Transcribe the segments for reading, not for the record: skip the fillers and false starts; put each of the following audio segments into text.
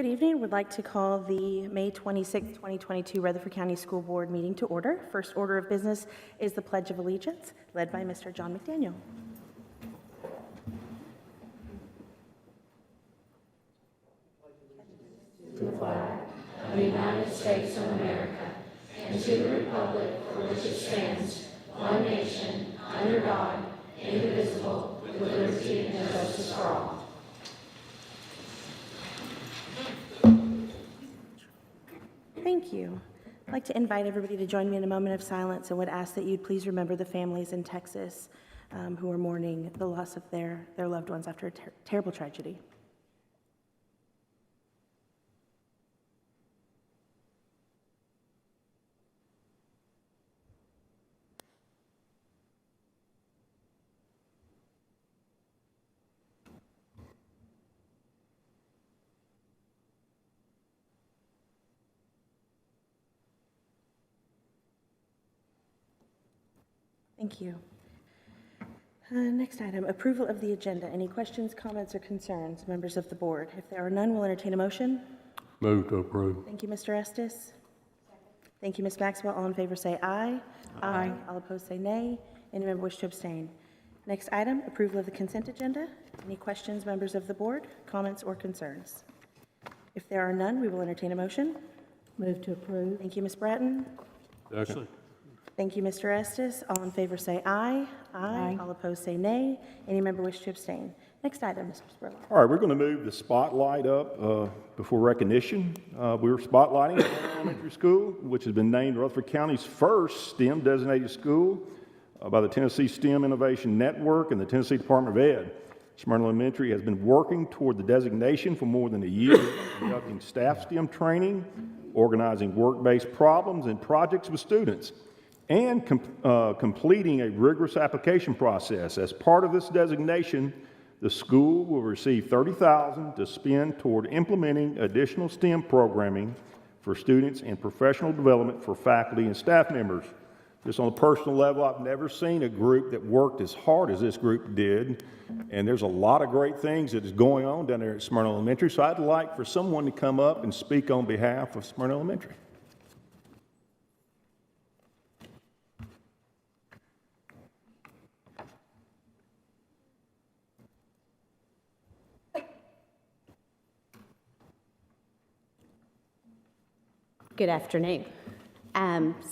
Good evening. Would like to call the May 26, 2022 Rutherford County School Board meeting to order. First order of business is the Pledge of Allegiance, led by Mr. John McDaniel. To the flag of the United States of America and to the republic for which it stands, one nation, under God, indivisible, with liberty and justice for all. Thank you. I'd like to invite everybody to join me in a moment of silence and would ask that you'd please remember the families in Texas who are mourning the loss of their loved ones after a terrible tragedy. Thank you. Next item, approval of the agenda. Any questions, comments, or concerns, members of the board? If there are none, we'll entertain a motion. Move to approve. Thank you, Mr. Estes. Thank you, Ms. Maxwell. All in favor say aye. Aye. All opposed say nay. Any member wish to abstain? Next item, approval of the consent agenda. Any questions, members of the board, comments, or concerns? If there are none, we will entertain a motion. Move to approve. Thank you, Ms. Bratton. Second. Thank you, Mr. Estes. All in favor say aye. Aye. All opposed say nay. Any member wish to abstain? Next item, Mr. Spurlock. All right, we're going to move the spotlight up before recognition. We're spotlighting Elementary School, which has been named Rutherford County's first STEM designated school by the Tennessee STEM Innovation Network and the Tennessee Department of Ed. Smyrna Elementary has been working toward the designation for more than a year, conducting staff STEM training, organizing work-based problems and projects with students, and completing a rigorous application process. As part of this designation, the school will receive $30,000 to spend toward implementing additional STEM programming for students and professional development for faculty and staff members. Just on a personal level, I've never seen a group that worked as hard as this group did, and there's a lot of great things that is going on down there at Smyrna Elementary, so I'd like for someone to come up and speak on behalf of Smyrna Elementary. Good afternoon.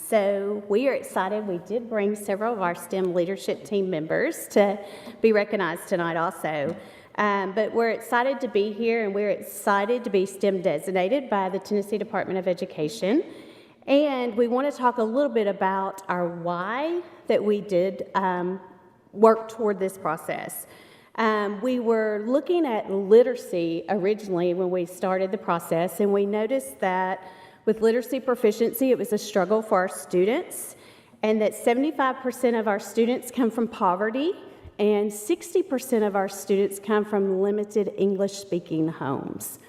So we are excited. We did bring several of our STEM leadership team members to be recognized tonight also. But we're excited to be here, and we're excited to be STEM designated by the Tennessee Department of Education. And we want to talk a little bit about our why that we did work toward this process. We were looking at literacy originally when we started the process, and we noticed that with literacy proficiency, it was a struggle for our students, and that 75% of our students come from poverty, and 60% of our students come from limited English-speaking homes.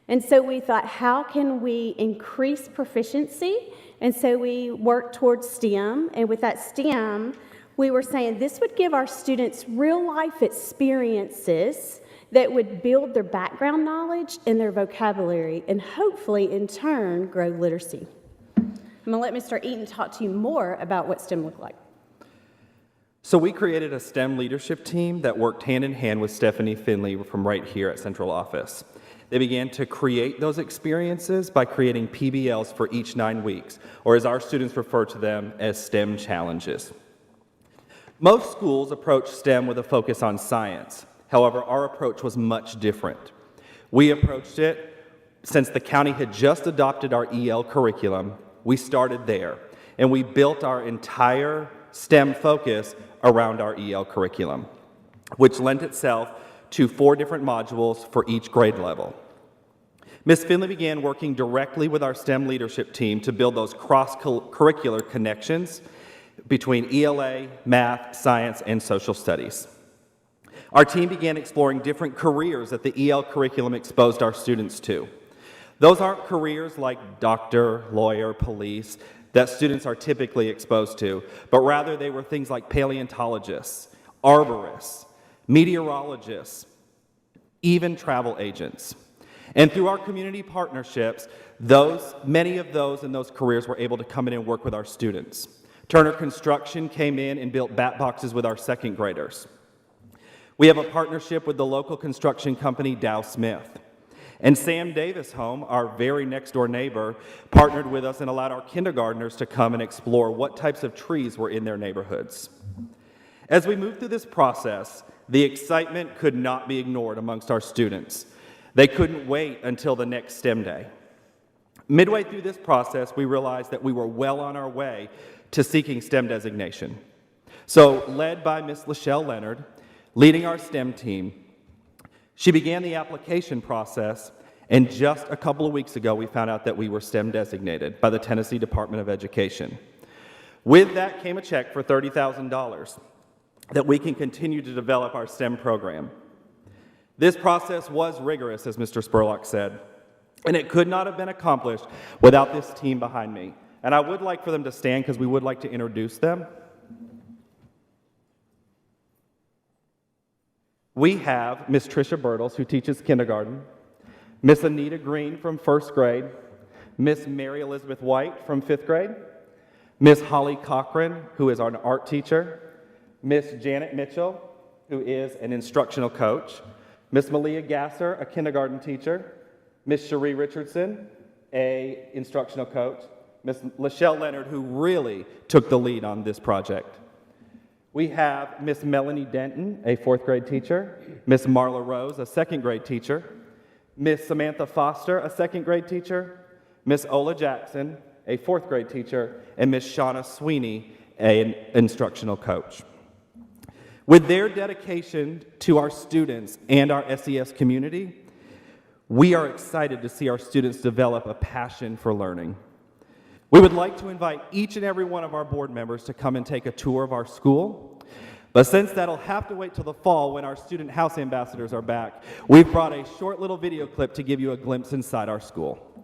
And so we thought, how can we increase proficiency? And so we worked towards STEM, and with that STEM, we were saying this would give our students real-life experiences that would build their background knowledge and their vocabulary, and hopefully, in turn, grow literacy. I'm going to let Mr. Eaton talk to you more about what STEM looked like. So we created a STEM leadership team that worked hand in hand with Stephanie Finley from right here at Central Office. They began to create those experiences by creating PBLs for each 9 weeks, or as our students refer to them as STEM challenges. Most schools approach STEM with a focus on science. However, our approach was much different. We approached it since the county had just adopted our EL curriculum. We started there, and we built our entire STEM focus around our EL curriculum, which lent itself to 4 different modules for each grade level. Ms. Finley began working directly with our STEM leadership team to build those cross-curricular connections between ELA, math, science, and social studies. Our team began exploring different careers that the EL curriculum exposed our students to. Those aren't careers like doctor, lawyer, police that students are typically exposed to, but rather they were things like paleontologists, arborists, meteorologists, even travel agents. And through our community partnerships, many of those in those careers were able to come in and work with our students. Turner Construction came in and built bat boxes with our second graders. We have a partnership with the local construction company Dow Smith. And Sam Davis Home, our very next door neighbor, partnered with us and allowed our kindergartners to come and explore what types of trees were in their neighborhoods. As we moved through this process, the excitement could not be ignored amongst our students. They couldn't wait until the next STEM day. Midway through this process, we realized that we were well on our way to seeking STEM designation. So, led by Ms. Lachelle Leonard, leading our STEM team, she began the application process, and just a couple of weeks ago, we found out that we were STEM designated by the Tennessee Department of Education. With that came a check for $30,000 that we can continue to develop our STEM program. This process was rigorous, as Mr. Spurlock said, and it could not have been accomplished without this team behind me. And I would like for them to stand because we would like to introduce them. We have Miss Tricia Bertles, who teaches kindergarten, Miss Anita Green from first grade, Miss Mary Elizabeth White from fifth grade, Miss Holly Cochran, who is our art teacher, Miss Janet Mitchell, who is an instructional coach, Miss Malia Gasser, a kindergarten teacher, Miss Cherie Richardson, a instructional coach, Miss Lachelle Leonard, who really took the lead on this project. We have Miss Melanie Denton, a fourth grade teacher, Miss Marla Rose, a second grade teacher, Miss Samantha Foster, a second grade teacher, Miss Ola Jackson, a fourth grade teacher, and Miss Shauna Sweeney, an instructional coach. With their dedication to our students and our SES community, we are excited to see our students develop a passion for learning. We would like to invite each and every one of our board members to come and take a tour of our school. But since that'll have to wait till the fall when our student house ambassadors are back, we've brought a short little video clip to give you a glimpse inside our school.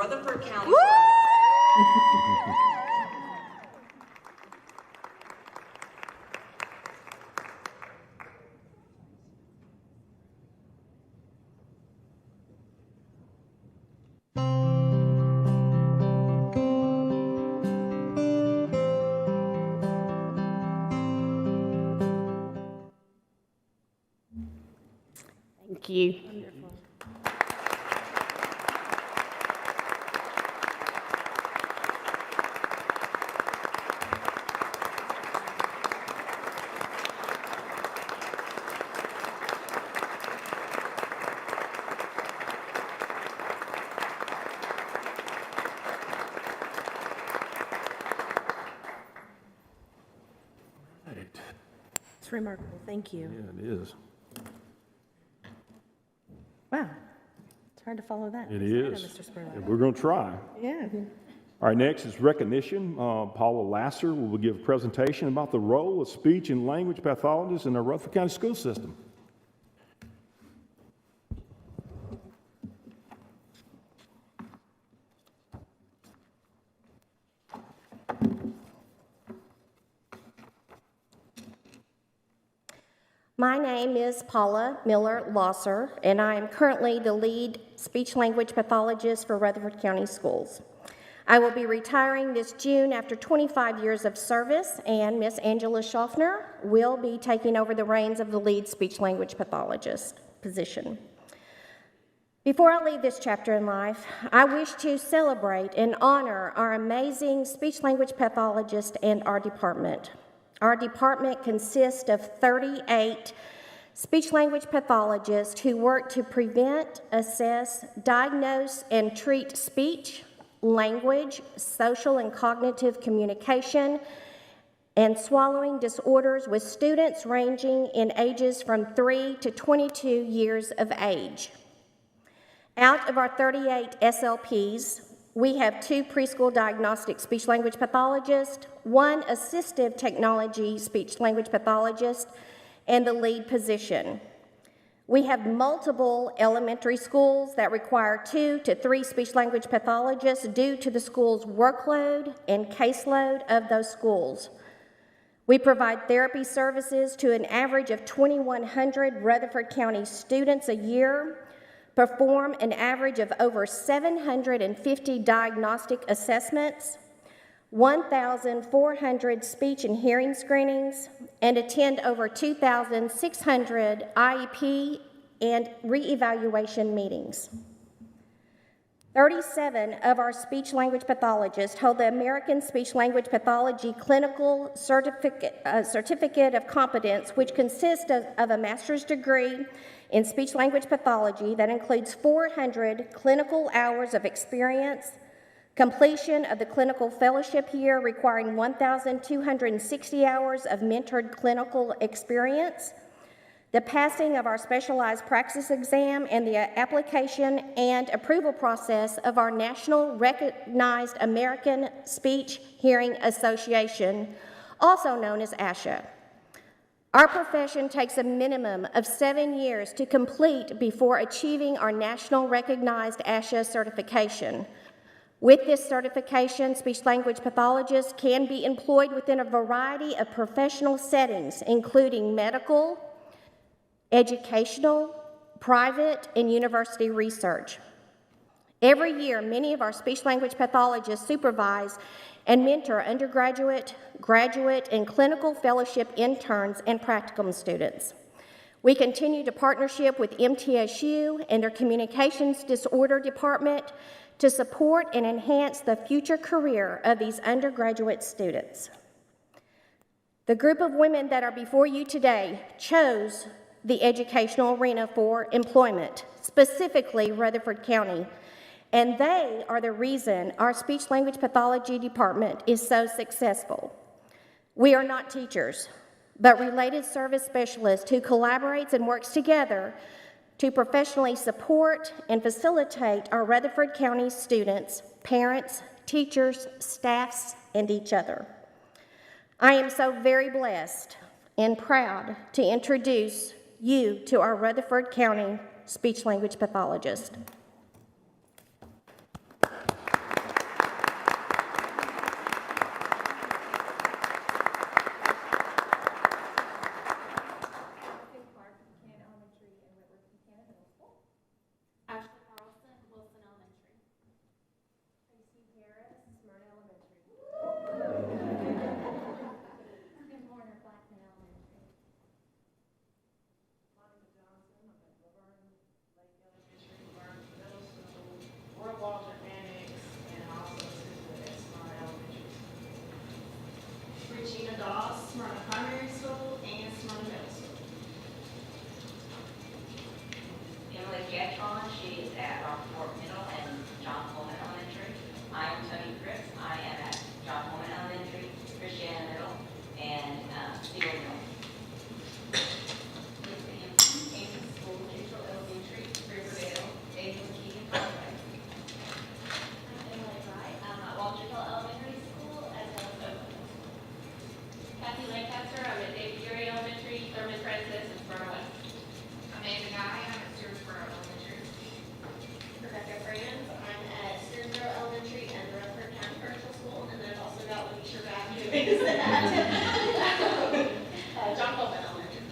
Rutherford County. Thank you. That's remarkable. Thank you. Yeah, it is. Wow. It's hard to follow that. It Nice is. item, Mr. Spurlock. And we're going to try. Yeah. All right, next is recognition. Paula Lasser will give a presentation about the role of speech and language pathologists in the Rutherford County school system. My name is Paula Miller Losser, and I am currently the lead speech-language pathologist for Rutherford County Schools. I will be retiring this June after 25 years of service, and Miss Angela Schaffner will be taking over the reins of the lead speech-language pathologist position. Before I leave this chapter in life, I wish to celebrate and honor our amazing speech-language pathologist and our department. Our department consists of 38 speech-language pathologists who work to prevent, assess, diagnose, and treat speech, language, social and cognitive communication, and swallowing disorders with students ranging in ages from 3 to 22 years of age. Out of our 38 SLPs, we have 2 preschool diagnostic speech-language pathologists, 1 assistive technology speech-language pathologist, and the lead position. We have multiple elementary schools that require 2 to 3 speech-language pathologists due to the school's workload and caseload of those schools. We provide therapy services to an average of 2,100 Rutherford County students a year, perform an average of over 750 diagnostic assessments, 1,400 speech and hearing screenings, and attend over 2,600 IEP and reevaluation meetings. 37 of our speech-language pathologists hold the American Speech-Language Pathology Clinical Certificate of Competence, which consists of a master's degree in speech-language pathology that includes 400 clinical hours of experience, completion of the clinical fellowship year requiring 1,260 hours of mentored clinical experience, the passing of our specialized praxis exam, and the application and approval process of our national recognized American Speech Hearing Association, also known as ASHA. Our profession takes a minimum of 7 years to complete before achieving our national recognized ASHA certification. With this certification, speech-language pathologists can be employed within a variety of professional settings, including medical, educational, private, and university research. Every year, many of our speech-language pathologists supervise and mentor undergraduate, graduate, and clinical fellowship interns and practicum students. We continue to partnership with MTSU and their Communications Disorder Department to support and enhance the future career of these undergraduate students. The group of women that are before you today chose the educational arena for employment, specifically Rutherford County, and they are the reason our speech-language pathology department is so successful. We are not teachers, but related service specialists who collaborates and works together to professionally support and facilitate our Rutherford County students, parents, teachers, staffs, and each other. I am so very blessed and proud to introduce you to our Rutherford County speech-language pathologist. John Holman Elementary.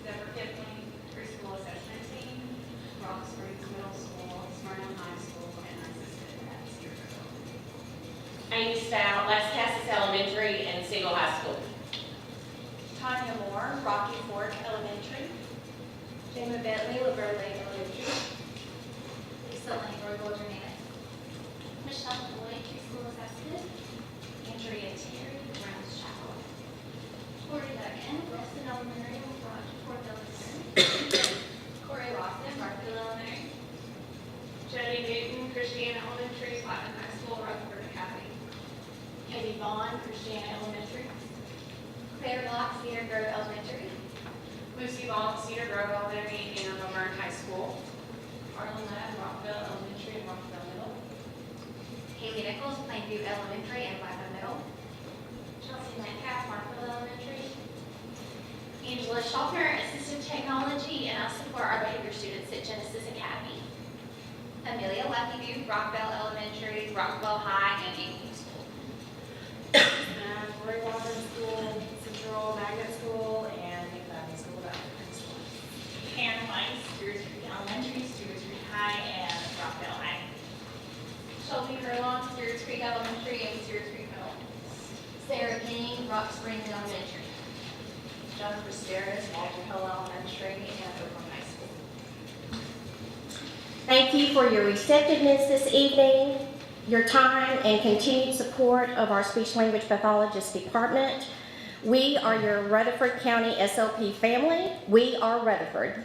Deborah Kipling, preschool assessment team, Rock Springs Middle School, Smyrna High School, and I assisted at Cedar Grove. Amy Stout, Las Casas Elementary and Siegel High School. Tanya Moore, Rocky Fork Elementary. Jamie Bentley, Laverne Lake Elementary. Lisa Lane, Royal Germain. Michelle Floyd, preschool assistant. Andrea Terry, Browns Chapel. Corey Duggan, Weston Elementary, Rocky Fork Elementary. Corey Lawson, Rockville Elementary. Jody Newton, Christiana Elementary, Platinum High School, Rutherford Academy. Katie Vaughn, Christiana Elementary. Claire Locke, Cedar Grove Elementary. Lucy Long, Cedar Grove Elementary and Laverne High School. Arlen Ladd, Rockville Elementary and Rockville Middle. Haley Nichols, Plainview Elementary and Blackwood Middle. Chelsea Metcalf, Markville Elementary. Angela Schaffner, Assistive Technology, and I support our behavior students at Genesis Academy. Amelia Luckyview, Rockville Elementary, Rockville High, and Eagle School. Roy Waters School, Central Magnet School, and McFadden School of School. Hannah Weiss, Stewart Street Elementary, Stewart Street High, and Rockville High. Shelby Furlong, Stewart Creek Elementary, and Stewart Creek Middle. Sarah King, Rock Springs Elementary. Jennifer Steris, Walter Hill Elementary, and Oakland High School. Thank you for your receptiveness this evening, your time, and continued support of our speech language pathologist department. We are your Rutherford County SLP family. We are Rutherford.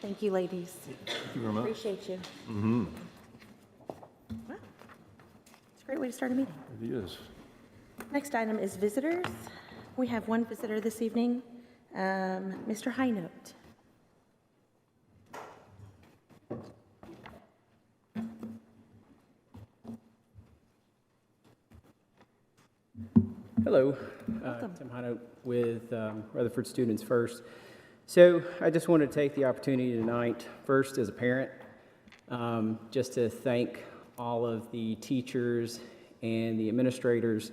Thank you, ladies. Thank you very much. Appreciate you. Mm-hmm. Well, it's a great way to start a meeting. It is. Next item is visitors. We have one visitor this evening, Mr. Highnote. Hello, Welcome. Tim Hinote with Rutherford Students First. So I just want to take the opportunity tonight, first as a parent, just to thank all of the teachers and the administrators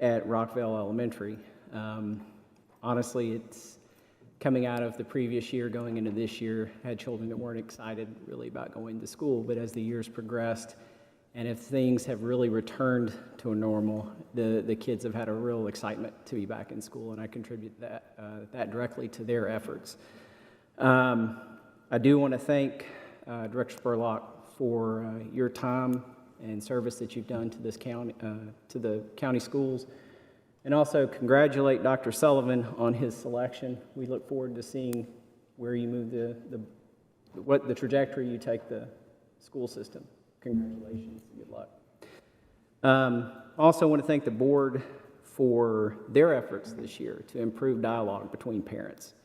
at Rockville Elementary. Honestly, it's coming out of the previous year, going into this year, had children that weren't excited really about going to school, but as the years progressed, and if things have really returned to a normal, the kids have had a real excitement to be back in school, and I contribute that directly to their efforts. I do want to thank Director Spurlock for your time and service that you've done to this county, to the county schools, and also congratulate Dr. Sullivan on his selection. We look forward to seeing where you move what the trajectory you take the school system. Congratulations, good luck. Also want to thank the board for their efforts this year to improve dialogue between parents.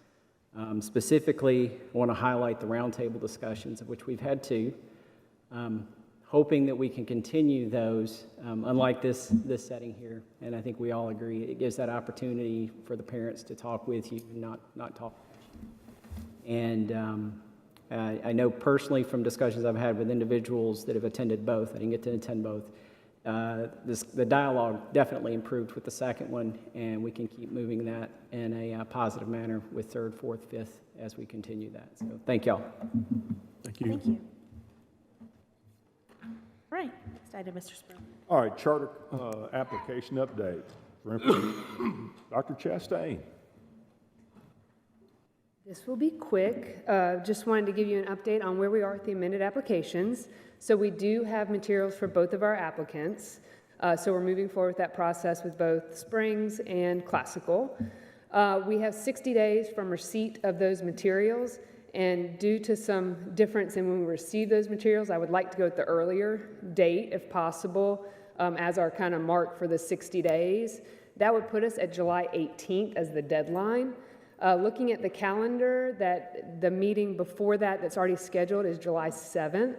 Specifically, I want to highlight the roundtable discussions, of which we've had two, hoping that we can continue those, unlike this setting here. And I think we all agree it gives that opportunity for the parents to talk with you and not talk. And I know personally from discussions I've had with individuals that have attended both, I didn't get to attend both, the dialogue definitely improved with the second one, and we can keep moving that in a positive manner with third, fourth, fifth as we continue that. So thank y'all. Thank you. Thank you. All right, next item, Mr. Spurlock. All right, charter application update. Dr. Chastain. This will be quick. Just wanted to give you an update on where we are with the amended applications. So we do have materials for both of our applicants. So we're moving forward with that process with both Springs and Classical. We have 60 days from receipt of those materials, and due to some difference in when we receive those materials, I would like to go with the earlier date if possible as our kind of mark for the 60 days. That would put us at July 18th as the deadline. Looking at the calendar, that the meeting before that that's already scheduled is July 7th.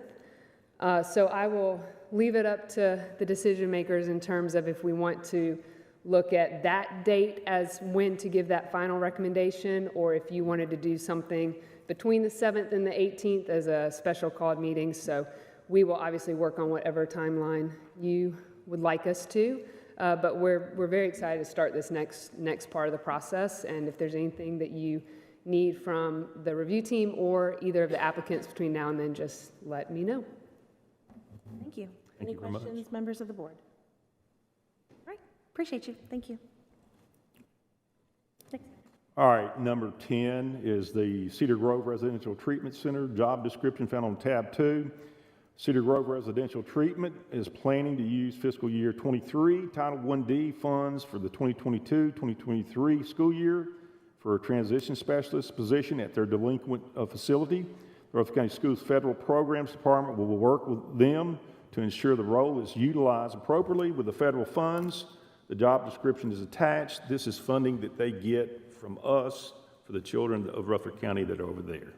So I will leave it up to the decision makers in terms of if we want to look at that date as when to give that final recommendation, or if you wanted to do something between the 7th and the 18th as a special called meeting. So we will obviously work on whatever timeline you would like us to, but we're very excited to start this next part of the process. And if there's anything that you need from the review team or either of the applicants between now and then, just let me know. Thank you. Thank Any you very much. questions, members of the board? All right, appreciate you. Thank you. Next. All right, number 10 is the Cedar Grove Residential Treatment Center job description found on tab 2. Cedar Grove Residential Treatment is planning to use fiscal year 23 Title 1D funds for the 2022-2023 school year for a transition specialist position at their delinquent facility. The Rutherford County Schools Federal Programs Department will work with them to ensure the role is utilized appropriately with the federal funds. The job description is attached. This is funding that they get from us for the children of Rutherford County that are over there.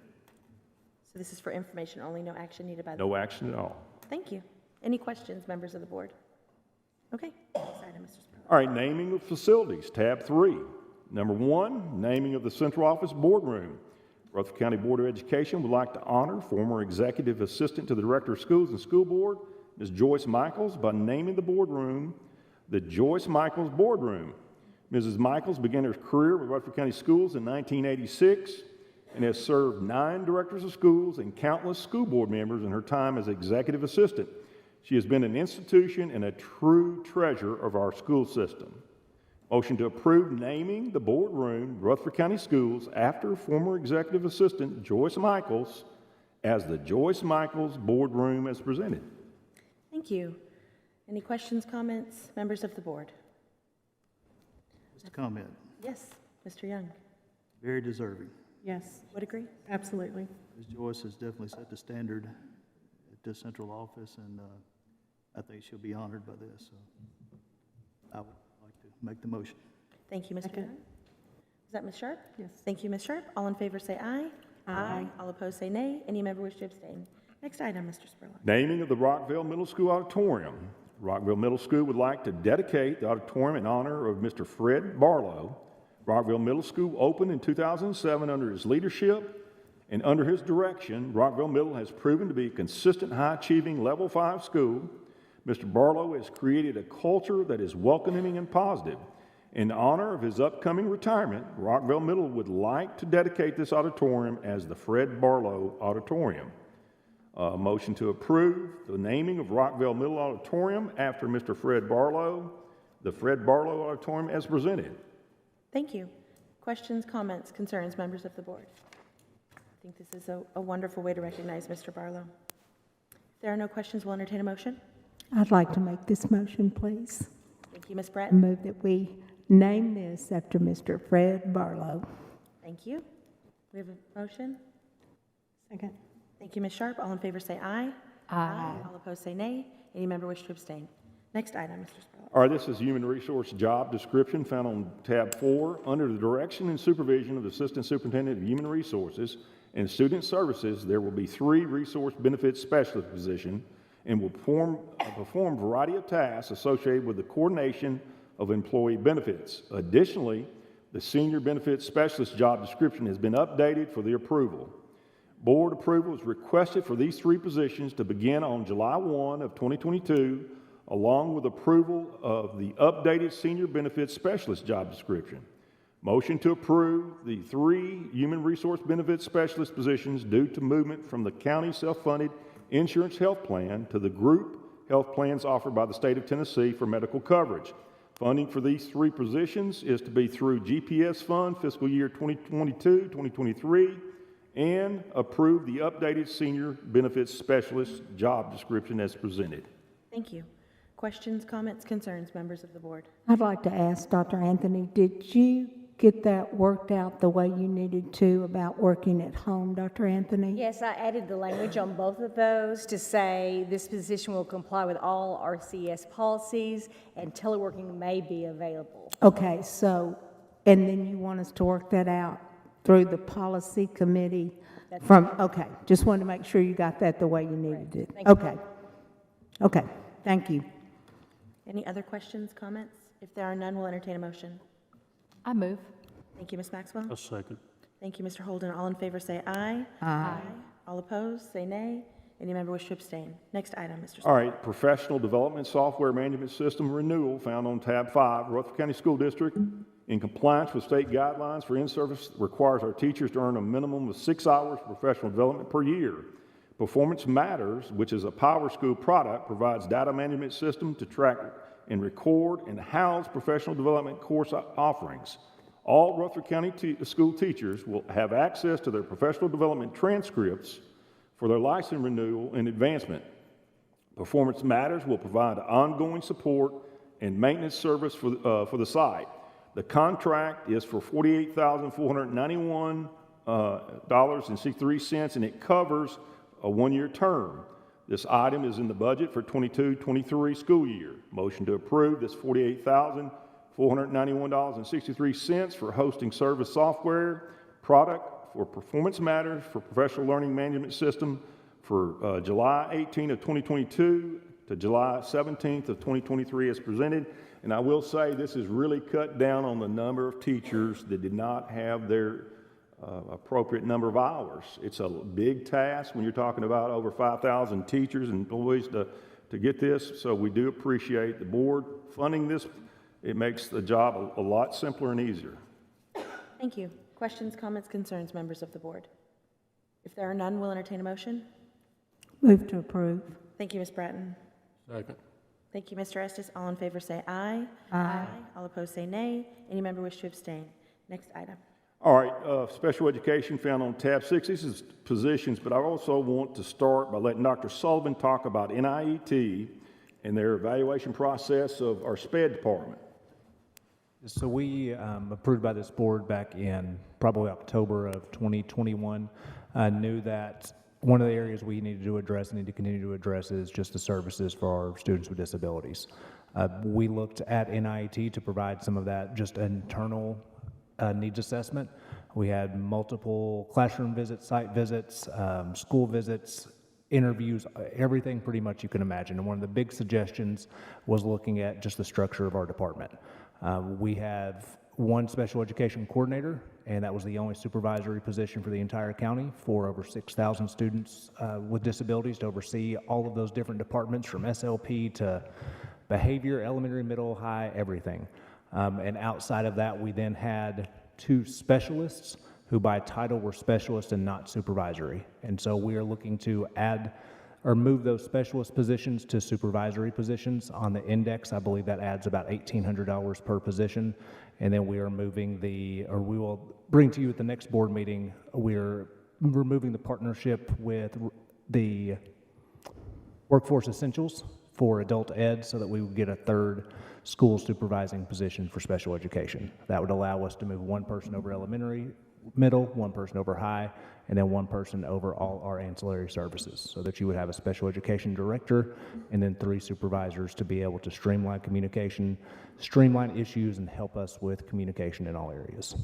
So this is for information only, no action needed by the... No action at all. Thank you. Any questions, members of the board? Okay, next item, Mr. Spurlock. All right, naming of facilities, tab 3. Number 1, naming of the central office boardroom. Rutherford County Board of Education would like to honor former executive assistant to the Director of Schools and School Board, Ms. Joyce Michaels, by naming the boardroom the Joyce Michaels Boardroom. Mrs. Michaels began her career with Rutherford County Schools in 1986 and has served 9 directors of schools and countless school board members in her time as executive assistant. She has been an institution and a true treasure of our school system. Motion to approve naming the boardroom, Rutherford County Schools, after former executive assistant Joyce Michaels as the Joyce Michaels Boardroom as presented. Thank you. Any questions, comments, members of the board? Just a comment. Yes, Mr. Young. Very deserving. Yes. Would agree? Absolutely. Ms. Joyce has definitely set the standard at this central office, and I think she'll be honored by this. So I would like to make the motion. Thank you, Mr. Young. Is that Ms. Sharp? Yes. Thank you, Ms. Sharp. All in favor say aye. Aye. All opposed say nay. Any member wish to abstain? Next item, Mr. Spurlock. Naming of the Rockville Middle School Auditorium. Rockville Middle School would like to dedicate the auditorium in honor of Mr. Fred Barlow. Rockville Middle School opened in 2007 under his leadership, and under his direction, Rockville Middle has proven to be a consistent, high-achieving Level 5 school. Mr. Barlow has created a culture that is welcoming and positive. In honor of his upcoming retirement, Rockville Middle would like to dedicate this auditorium as the Fred Barlow Auditorium. Motion to approve the naming of Rockville Middle Auditorium after Mr. Fred Barlow, the Fred Barlow Auditorium as presented. Thank you. Questions, comments, concerns, members of the board? I think this is a wonderful way to recognize Mr. Barlow. If there are no questions, we'll entertain a motion. I'd like to make this motion, please. Thank you, Ms. Brett. Move that we name this after Mr. Fred Barlow. Thank you. We have a motion. Second. Thank you, Ms. Sharp. All in favor say aye. Aye. All opposed say nay. Any member wish to abstain? Next item, Mr. Spurlock. All right, this is human resource job description found on tab 4. Under the direction and supervision of the Assistant Superintendent of Human Resources and Student Services, there will be 3 resource benefits specialist positions and will perform a variety of tasks associated with the coordination of employee benefits. Additionally, the Senior Benefits Specialist job description has been updated for the approval. Board approval is requested for these 3 positions to begin on July 1 of 2022, along with approval of the updated Senior Benefits Specialist job description. Motion to approve the 3 Human Resource Benefits Specialist positions due to movement from the county self-funded insurance health plan to the group health plans offered by the state of Tennessee for medical coverage. Funding for these 3 positions is to be through GPS Fund fiscal year 2022-2023 and approve the updated Senior Benefits Specialist job description as presented. Thank you. Questions, comments, concerns, members of the board? I'd like to ask Dr. Anthony, did you get that worked out the way you needed to about working at home, Dr. Anthony? Yes, I added the language on both of those to say this position will comply with all RCS policies and teleworking may be available. Okay, so, and then you want us to work that out through the policy committee from, okay, just wanted to make sure you got that the way you needed it. Thank you. Okay. Okay, thank you. Any other questions, comments? If there are none, we'll entertain a motion. I move. Thank you, Ms. Maxwell. A second. Thank you, Mr. Holden. All in favor say aye. Aye. All opposed, say nay. Any member wish to abstain? Next item, Mr. All right, Professional Development Software Management System Renewal, found on tab 5, Rutherford County School District. In compliance with state guidelines for in-service, requires our teachers to earn a minimum of 6 hours of professional development per year. Performance Matters, which is a Power School product, provides data management system to track and record and house professional development course offerings. All Rutherford County school teachers will have access to their professional development transcripts for their license renewal and advancement. Performance Matters will provide ongoing support and maintenance service for the site. The contract is for $48,491.63, and it covers a one-year term. This item is in the budget for 22-23 school year. Motion to approve this $48,491.63 for hosting service software product for Performance Matters for Professional Learning Management System for July 18 of 2022 to July 17th of 2023 as presented. And I will say this has really cut down on the number of teachers that did not have their appropriate number of hours. It's a big task when you're talking about over 5,000 teachers and employees to get this. So we do appreciate the board funding this. It makes the job a lot simpler and easier. Thank you. Questions, comments, concerns, members of the board? If there are none, we'll entertain a motion. Move to approve. Thank you, Ms. Bratton. Second. Thank you, Mr. Estes. All in favor say aye. Aye. All opposed say nay. Any member wish to abstain? Next item. All right, special education found on tab 6. This is positions, but I also want to start by letting Dr. Sullivan talk about NIET and their evaluation process of our SPED department. So we approved by this board back in probably October of 2021. Knew that one of the areas we need to address and need to continue to address is just the services for our students with disabilities. We looked at NIET to provide some of that just internal needs assessment. We had multiple classroom visits, site visits, school visits, interviews, everything pretty much you can imagine. And one of the big suggestions was looking at just the structure of our department. We have one special education coordinator, and that was the only supervisory position for the entire county for over 6,000 students with disabilities to oversee all of those different departments from SLP to behavior, elementary, middle, high, everything. And outside of that, we then had 2 specialists who by title were specialists and not supervisory. And so we are looking to add or move those specialist positions to supervisory positions. On the index, I believe that adds about $1,800 per position. And then we are moving we will bring to you at the next board meeting, we're removing the partnership with the Workforce Essentials for adult ed so that we would get a 3rd school supervising position for special education. That would allow us to move 1 person over elementary, middle, 1 person over high, and then 1 person over all our ancillary services, so that you would have a special education director and then 3 supervisors to be able to streamline communication, streamline issues, and help us with communication in all areas.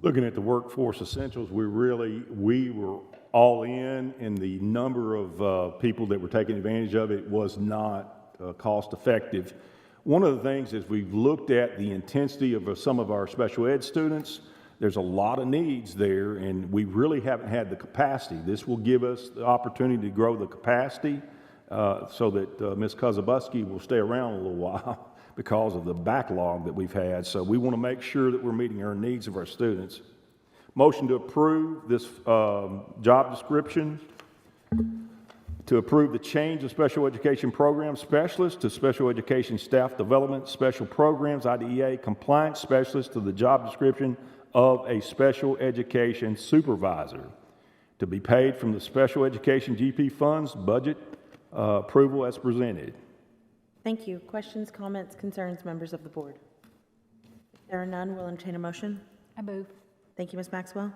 Looking at the Workforce Essentials, we were all in, and the number of people that were taking advantage of it was not cost effective. One of the things is we've looked at the intensity of some of our special ed students. There's a lot of needs there, and we really haven't had the capacity. This will give us the opportunity to grow the capacity so that Ms. Kozabuski will stay around a little while because of the backlog that we've had. So we want to make sure that we're meeting our needs of our students. Motion to approve this job description, to approve the change of special education program specialist to special education staff development, special programs, IDEA compliance specialist to the job description of a special education supervisor, to be paid from the special education GP funds budget approval as presented. Thank you. Questions, comments, concerns, members of the board? If there are none, we'll entertain a motion. I move. Thank you, Ms. Maxwell.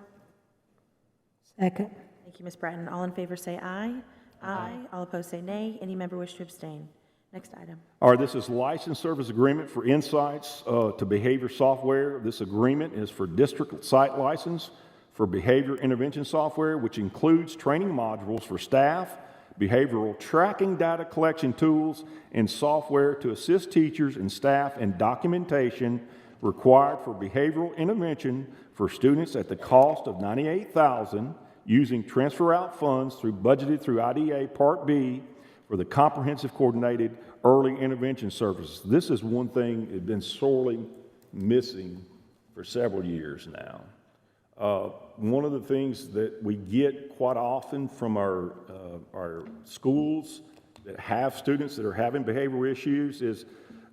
Second. Thank you, Ms. Bratton. All in favor say aye. Aye. All opposed say nay. Any member wish to abstain? Next item. All right, this is license service agreement for insights to behavior software. This agreement is for district site license for behavior intervention software, which includes training modules for staff, behavioral tracking data collection tools, and software to assist teachers and staff in documentation required for behavioral intervention for students at the cost of $98,000 using transfer out funds budgeted through IDA Part B for the Comprehensive Coordinated Early Intervention Services. This is one thing that's been sorely missing for several years now. One of the things that we get quite often from our schools that have students that are having behavioral issues is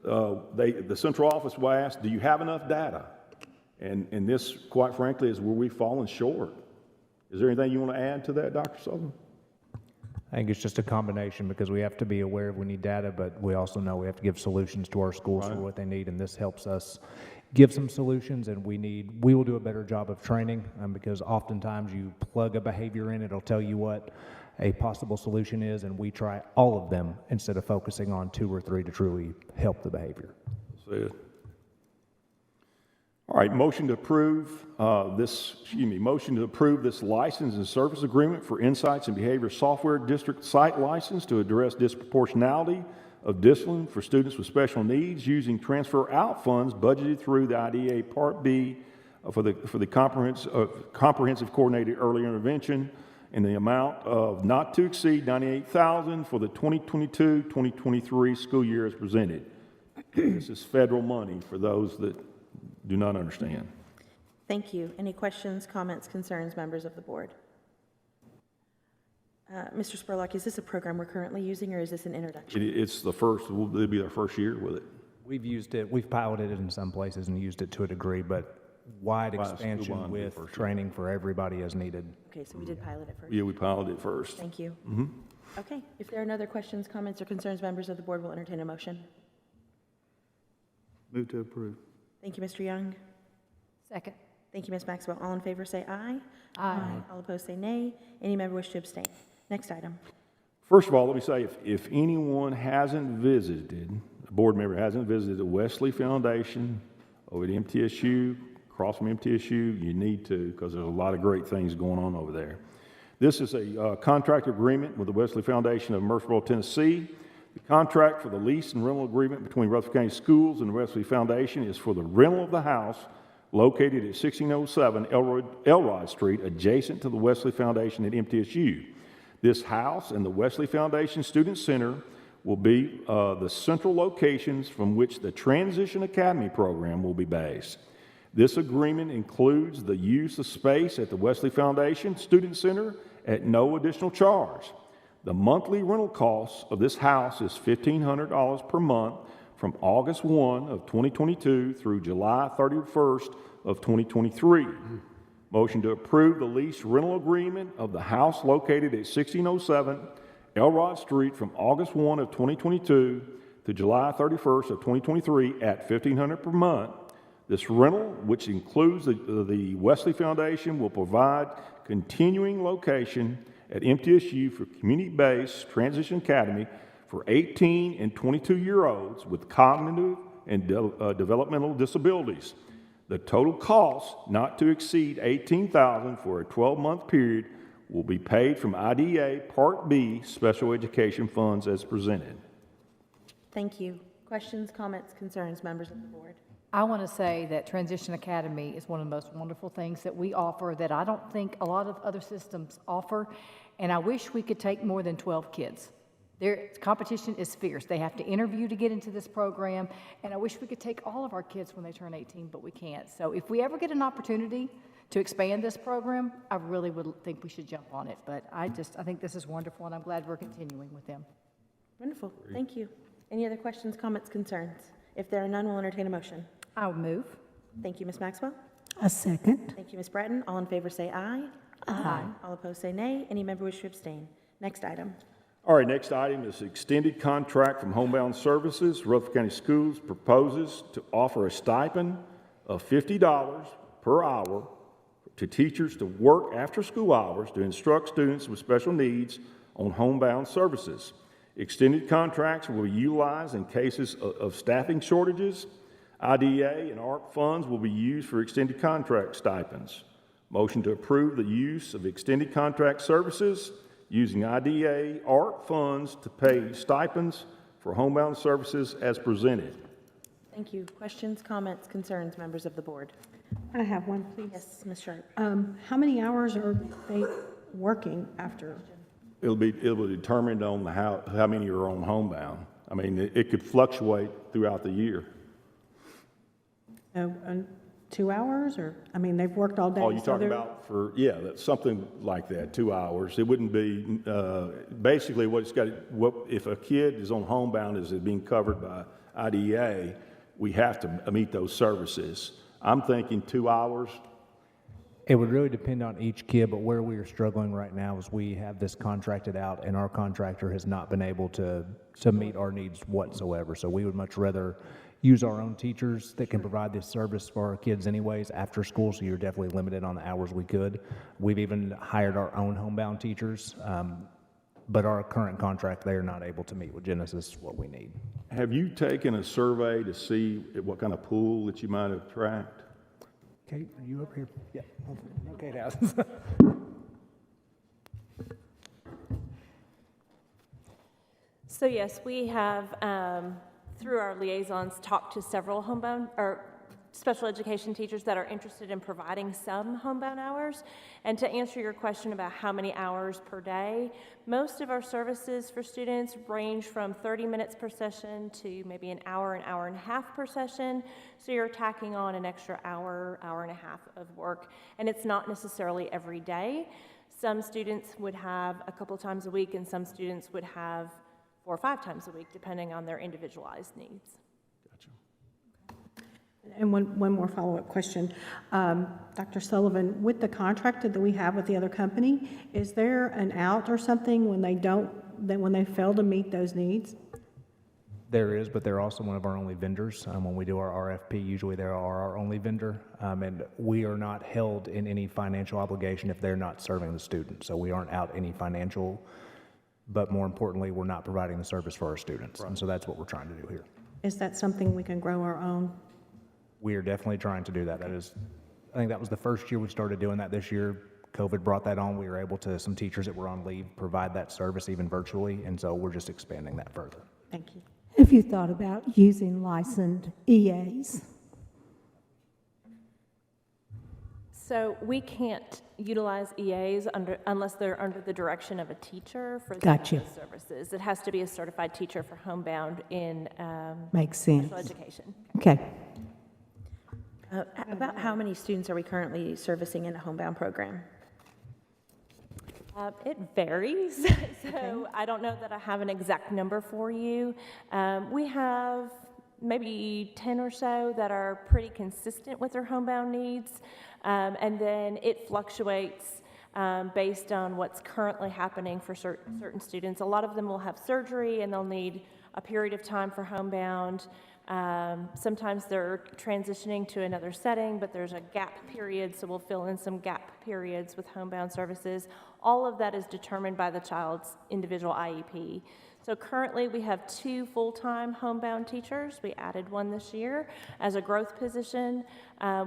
the central office will ask, do you have enough data? And this, quite frankly, is where we've fallen short. Is there anything you want to add to that, Dr. Sutherland? I think it's just a combination because we have to be aware we need data, but we also know we have to give solutions to our schools for what they need, and this helps us give some solutions, and we will do a better job of training because oftentimes you plug a behavior in, it'll tell you what a possible solution is, and we try all of them instead of focusing on 2 or 3 to truly help the behavior. That's it. All right, motion to approve this license and service agreement for Insights and Behavior Software District Site License to address disproportionality of discipline for students with special needs using transfer out funds budgeted through the IDA Part B for the Comprehensive Coordinated Early Intervention in the amount of not to exceed $98,000 for the 2022-2023 school year as presented. This is federal money for those that do not understand. Thank you. Any questions, comments, concerns, members of the board? Mr. Spurlock, is this a program we're currently using, or is this an introduction? It's the first, it'll be our first year with it. We've used it, we've piloted it in some places and used it to a degree, but wide expansion with training for everybody as needed. Okay, so we did pilot it first. Yeah, we piloted it first. Thank you. Okay, if there are no other questions, comments, or concerns, members of the board will entertain a motion. Move to approve. Thank you, Mr. Young. Second. Thank you, Ms. Maxwell. All in favor say aye. Aye. All opposed say nay. Any member wish to abstain? Next item. First of all, let me say, if anyone hasn't visited, a board member hasn't visited the Wesley Foundation over at MTSU, across from MTSU, you need to, because there's a lot of great things going on over there. This is a contract agreement with the Wesley Foundation of Murfreesboro, Tennessee. The contract for the lease and rental agreement between Rutherford County Schools and the Wesley Foundation is for the rental of the house located at 1607 Elrod Street, adjacent to the Wesley Foundation at MTSU. This house and the Wesley Foundation Student Center will be the central locations from which the Transition Academy program will be based. This agreement includes the use of space at the Wesley Foundation Student Center at no additional charge. The monthly rental cost of this house is $1,500 per month from August 1 of 2022 through July 31st of 2023. Motion to approve the lease rental agreement of the house located at 1607 Elrod Street from August 1 of 2022 to July 31st of 2023 at $1,500 per month. This rental, which includes the Wesley Foundation, will provide continuing location at MTSU for community-based Transition Academy for 18 and 22-year-olds with cognitive and developmental disabilities. The total cost, not to exceed $18,000 for a 12-month period, will be paid from IDA Part B Special Education Funds as presented. Thank you. Questions, comments, concerns, members of the board? I want to say that Transition Academy is one of the most wonderful things that we offer that I don't think a lot of other systems offer, and I wish we could take more than 12 kids. Their competition is fierce. They have to interview to get into this program, and I wish we could take all of our kids when they turn 18, but we can't. So if we ever get an opportunity to expand this program, I really would think we should jump on it. But I think this is wonderful, and I'm glad we're continuing with them. Wonderful. Thank you. Any other questions, comments, concerns? If there are none, we'll entertain a motion. I will move. Thank you, Ms. Maxwell. A second. Thank you, Ms. Bratton. All in favor say aye. Aye. All opposed say nay. Any member wish to abstain? Next item. All right, next item is extended contract from Homebound Services. Rutherford County Schools proposes to offer a stipend of $50 per hour to teachers to work after school hours to instruct students with special needs on Homebound Services. Extended contracts will be utilized in cases of staffing shortages. IDA and ARP funds will be used for extended contract stipends. Motion to approve the use of extended contract services using IDA ARP funds to pay stipends for homebound services as presented. Thank you. Questions, comments, concerns, members of the board? I have one, please. Yes, Ms. Sharp. How many hours are they working after? It'll be determined on how many are on homebound. I mean, it could fluctuate throughout the year. 2 hours, or, I mean, they've worked all day. Oh, you're so talking they're- about yeah, that's something like that, 2 hours. It wouldn't be, basically if a kid is on homebound, is it being covered by IDEA, we have to meet those services. I'm thinking 2 hours. It would really depend on each kid, but where we are struggling right now is we have this contracted out, and our contractor has not been able to meet our needs whatsoever. So we would much rather use our own teachers that can provide this service for our kids anyways after school, so you're definitely limited on the hours we could. We've even hired our own homebound teachers, but our current contract, they are not able to meet with Genesis what we need. Have you taken a survey to see what kind of pool that you might attract? Kate, are you up here? Yeah. No, Kate has. So yes, we have, through our liaisons, talked to several homebound or special education teachers that are interested in providing some homebound hours. And to answer your question about how many hours per day, most of our services for students range from 30 minutes per session to maybe an hour and a half per session. So you're tacking on an extra hour and a half of work. And it's not necessarily every day. Some students would have a couple times a week, and some students would have 4 or 5 times a week, depending on their individualized needs. And one more follow-up question. Dr. Sullivan, with the contract that we have with the other company, is there an out or something when they fail to meet those needs? There is, but they're also one of our only vendors. When we do our RFP, usually they are our only vendor, and we are not held in any financial obligation if they're not serving the student. So we aren't out any financial, but more importantly, we're not providing the service for our students. Right. And so that's what we're trying to do here. Is that something we can grow our own? We are definitely trying to do that. I think that was the first year we started doing that. This year, COVID brought that on. We were able to, some teachers that were on leave, provide that service even virtually, and so we're just expanding that further. Thank you. Have you thought about using licensed EAs? So we can't utilize EAs unless they're under the direction of a teacher for Gotcha. those services. It has to be a certified teacher for homebound in Makes sense. special education. Okay. About how many students are we currently servicing in the homebound program? It varies, so I don't know that I have an exact number for you. We have maybe 10 or so that are pretty consistent with their homebound needs, and then it fluctuates based on what's currently happening for certain students. A lot of them will have surgery and they'll need a period of time for homebound. Sometimes they're transitioning to another setting, but there's a gap period, so we'll fill in some gap periods with homebound services. All of that is determined by the child's individual IEP. So currently we have 2 full-time homebound teachers. We added one this year as a growth position.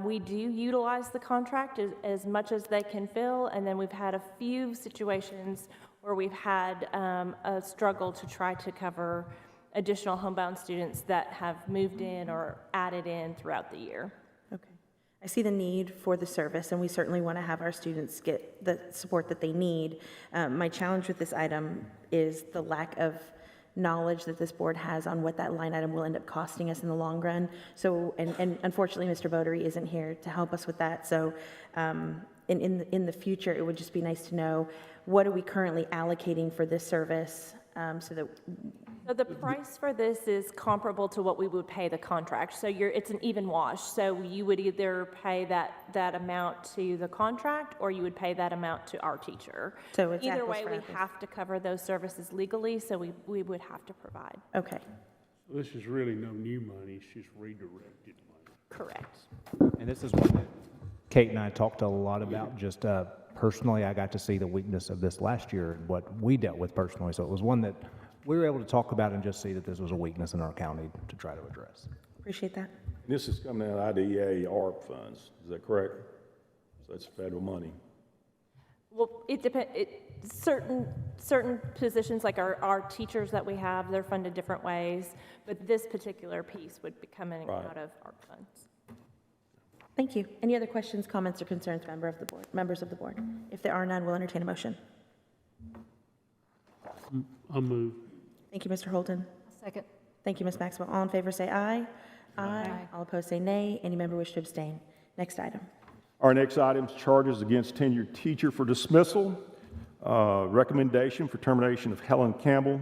We do utilize the contract as much as they can fill, and then we've had a few situations where we've had a struggle to try to cover additional homebound students that have moved in or added in throughout the year. Okay. I see the need for the service, and we certainly want to have our students get the support that they need. My challenge with this item is the lack of knowledge that this board has on what that line item will end up costing us in the long run. So, and unfortunately, Mr. Bodery isn't here to help us with that. So, in the future, it would just be nice to know what are we currently allocating for this service, so that. So the price for this is comparable to what we would pay the contract. So it's an even wash. So you would either pay that amount to the contract, or you would pay that amount to our teacher. So it's either apples way, for we apples. have to cover those services legally, so we would have to provide. Okay. So this is really no new money, it's just redirected money. Correct. And this is one that Kate and I talked a lot about. Just personally, I got to see the weakness of this last year and what we dealt with personally. So it was one that we were able to talk about and just see that this was a weakness in our county to try to address. Appreciate that. This is coming out of IDEA ARP funds, is that correct? So that's federal money. Well, it depends, certain positions, like our teachers that we have, they're funded different ways, but this particular piece would be coming out of ARP funds. Thank you. Any other questions, comments, or concerns, members of the board? If there are none, we'll entertain a motion. I'll move. Thank you, Mr. Holden. Second. Thank you, Ms. Maxwell. All in favor say aye. Aye. All opposed say nay. Any member wish to abstain? Next item. Our next item is charges against tenured teacher for dismissal. Recommendation for termination of Helen Campbell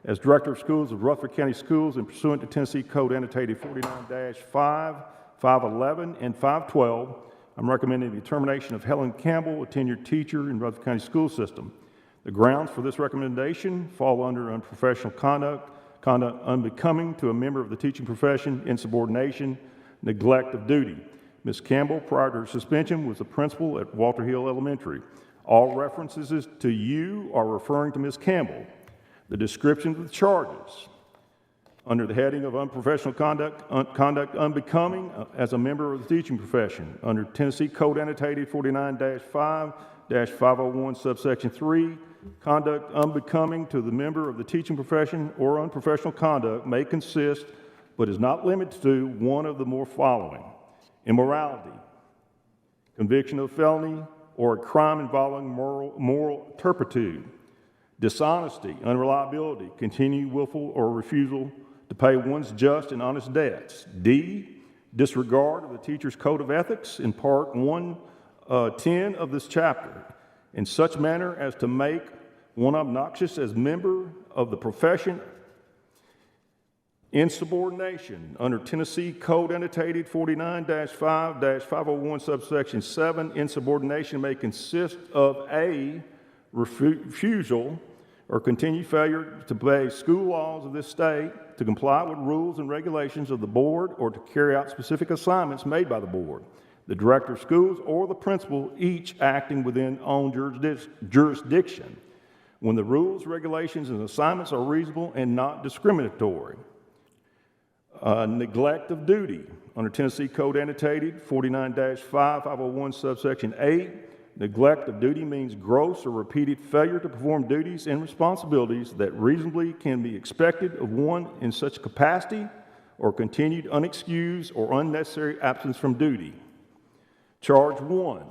as Director of Schools of Rutherford County Schools and pursuant to Tennessee Code annotated 49-5, 511, and 512. I'm recommending the termination of Helen Campbell, a tenured teacher in Rutherford County School System. The grounds for this recommendation fall under unprofessional conduct, conduct unbecoming to a member of the teaching profession, insubordination, neglect of duty. Ms. Campbell, prior to her suspension, was a principal at Walter Hill Elementary. All references to you are referring to Ms. Campbell. The description of the charges under the heading of unprofessional conduct, conduct unbecoming as a member of the teaching profession, under Tennessee Code annotated 49-5-501 subsection 3, conduct unbecoming to the member of the teaching profession or unprofessional conduct may consist, but is not limited to, one of the more following: immorality, conviction of felony, or a crime involving moral turpitude, dishonesty, unreliability, continued willful or refusal to pay one's just and honest debts. D, disregard of the teacher's code of ethics in part 110 of this chapter, in such manner as to make one obnoxious as member of the profession. Insubordination under Tennessee Code annotated 49-5-501 subsection 7. Insubordination may consist of a refusal or continued failure to obey school laws of this state, to comply with rules and regulations of the board, or to carry out specific assignments made by the board, the director of schools, or the principal, each acting within own jurisdiction, when the rules, regulations, and assignments are reasonable and not discriminatory. Neglect of duty under Tennessee Code annotated 49-5-501 subsection 8. Neglect of duty means gross or repeated failure to perform duties and responsibilities that reasonably can be expected of one in such capacity, or continued unexcused or unnecessary absence from duty. Charge 1.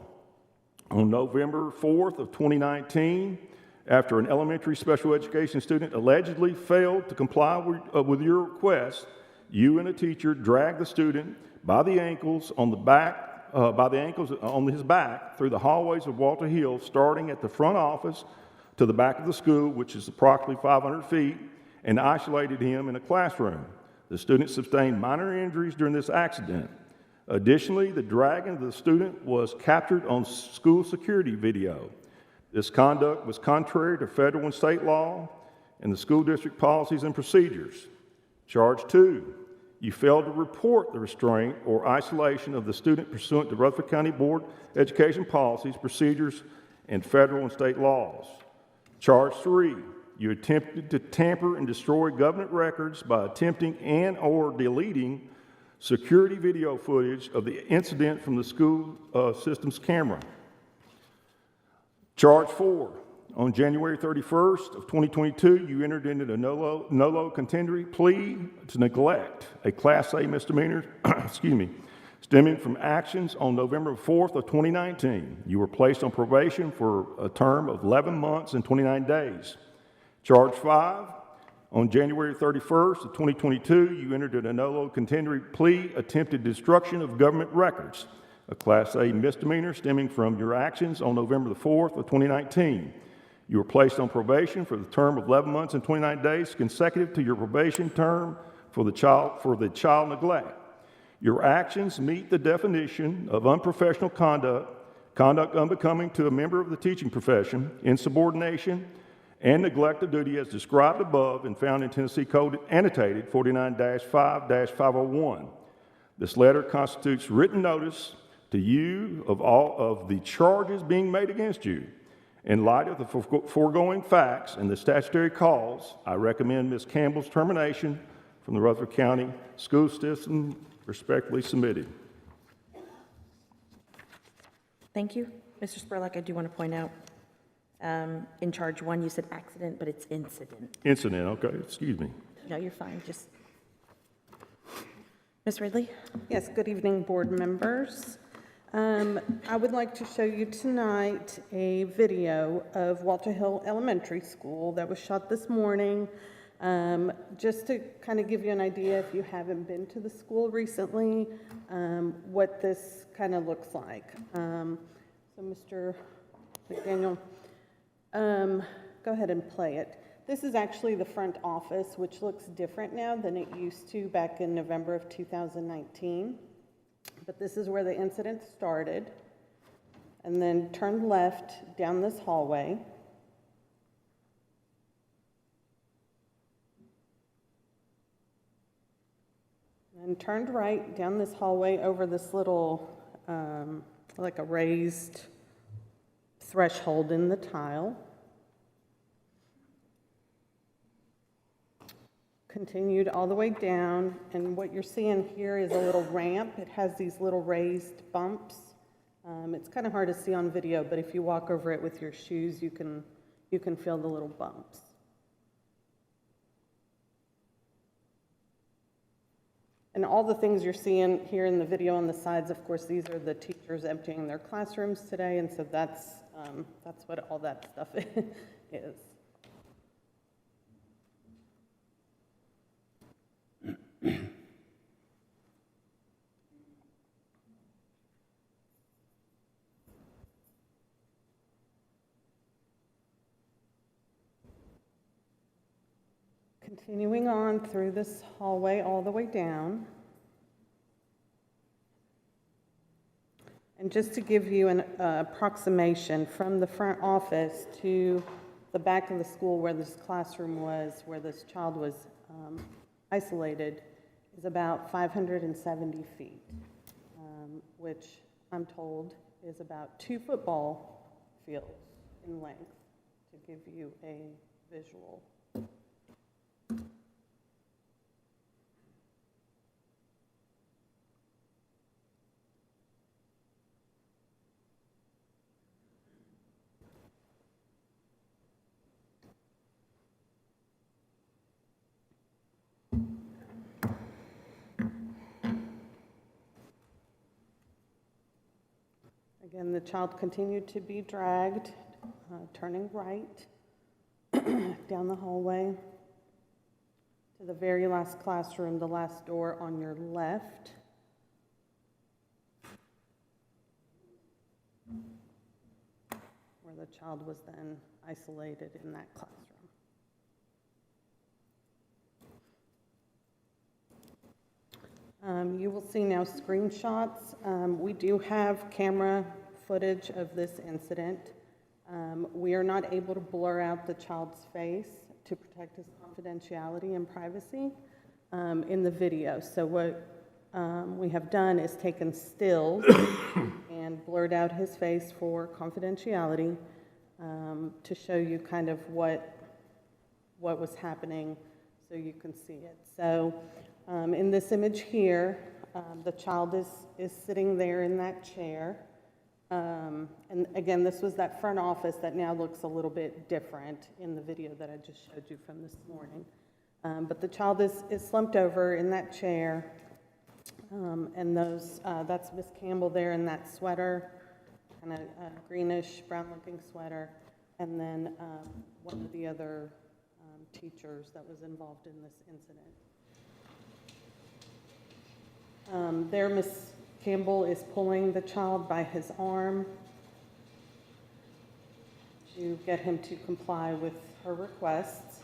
On November 4th of 2019, after an elementary special education student allegedly failed to comply with your request, you and a teacher dragged the student by the ankles on his back through the hallways of Walter Hill, starting at the front office to the back of the school, which is approximately 500 feet, and isolated him in a classroom. The student sustained minor injuries during this accident. Additionally, the dragging of the student was captured on school security video. This conduct was contrary to federal and state law and the school district policies and procedures. Charge 2. You failed to report the restraint or isolation of the student pursuant to Rutherford County Board Education policies, procedures, and federal and state laws. Charge 3. You attempted to tamper and destroy government records by attempting and/or deleting security video footage of the incident from the school system's camera. Charge 4. On January 31st of 2022, you entered into a nolo contendere plea to neglect, a Class A misdemeanor, stemming from actions on November 4th of 2019. You were placed on probation for a term of 11 months and 29 days. Charge 5. On January 31st of 2022, you entered into a nolo contendere plea, attempted destruction of government records, a Class A misdemeanor stemming from your actions on November the 4th of 2019. You were placed on probation for the term of 11 months and 29 days consecutive to your probation term for the child neglect. Your actions meet the definition of unprofessional conduct, conduct unbecoming to a member of the teaching profession, insubordination, and neglect of duty as described above and found in Tennessee Code annotated 49-5-501. This letter constitutes written notice to you of all of the charges being made against you. In light of the foregoing facts and the statutory cause, I recommend Ms. Campbell's termination from the Rutherford County School System, respectfully submitted. Thank you. Mr. Spurlock, I do want to point out In charge one, you said accident, but it's incident. Incident, okay, excuse me. No, you're fine, just. Ms. Ridley? Yes, good evening, board members. I would like to show you tonight a video of Walter Hill Elementary School that was shot this morning. Just to kind of give you an idea, if you haven't been to the school recently, what this kind of looks like. So Mr. McDaniel, go ahead and play it. This is actually the front office, which looks different now than it used to back in November of 2019. But this is where the incident started. And then turned left down this hallway. And turned right down this hallway over this little, like a raised threshold in the tile. Continued all the way down, and what you're seeing here is a little ramp. It has these little raised bumps. It's kind of hard to see on video, but if you walk over it with your shoes, you can feel the little bumps. And all the things you're seeing here in the video on the sides, of course, these are the teachers emptying their classrooms today, and so that's what all that stuff is. Continuing on through this hallway all the way down. And just to give you an approximation from the front office to the back of the school where this classroom was, where this child was isolated, is about 570 feet, which I'm told is about 2 football fields in length, to give you a visual. Again, the child continued to be dragged, turning right down the hallway to the very last classroom, the last door on your left. Where the child was then isolated in that classroom. You will see now screenshots. We do have camera footage of this incident. We are not able to blur out the child's face to protect his confidentiality and privacy in the video. So what we have done is taken stills and blurred out his face for confidentiality to show you kind of what was happening so you can see it. So in this image here, the child is sitting there in that chair. And again, this was that front office that now looks a little bit different in the video that I just showed you from this morning. But the child is slumped over in that chair. And that's Miss Campbell there in that sweater, kind of greenish, brown-looking sweater. And then one of the other teachers that was involved in this incident. There, Miss Campbell is pulling the child by his arm to get him to comply with her requests.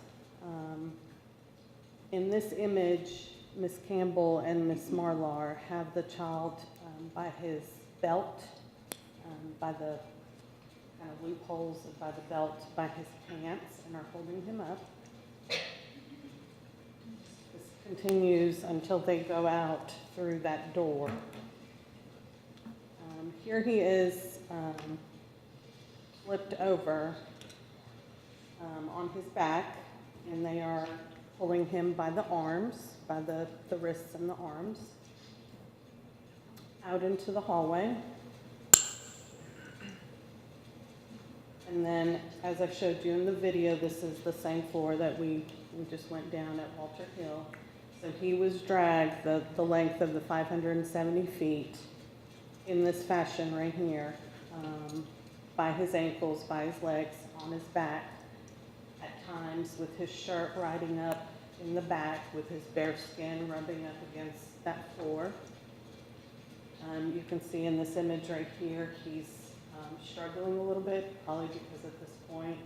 In this image, Miss Campbell and Miss Marlar have the child by his belt, by the kind of loopholes by the belt, by his pants, and are holding him up. Continues until they go out through that door. Here he is flipped over on his back, and they are pulling him by the arms, by the wrists and the arms, out into the hallway. And then, as I showed you in the video, this is the same floor that we just went down at Walter Hill. So he was dragged the length of the 570 feet in this fashion right here, by his ankles, by his legs, on his back, at times with his shirt riding up in the back, with his bare skin rubbing up against that floor. You can see in this image right here, he's struggling a little bit, probably because at this point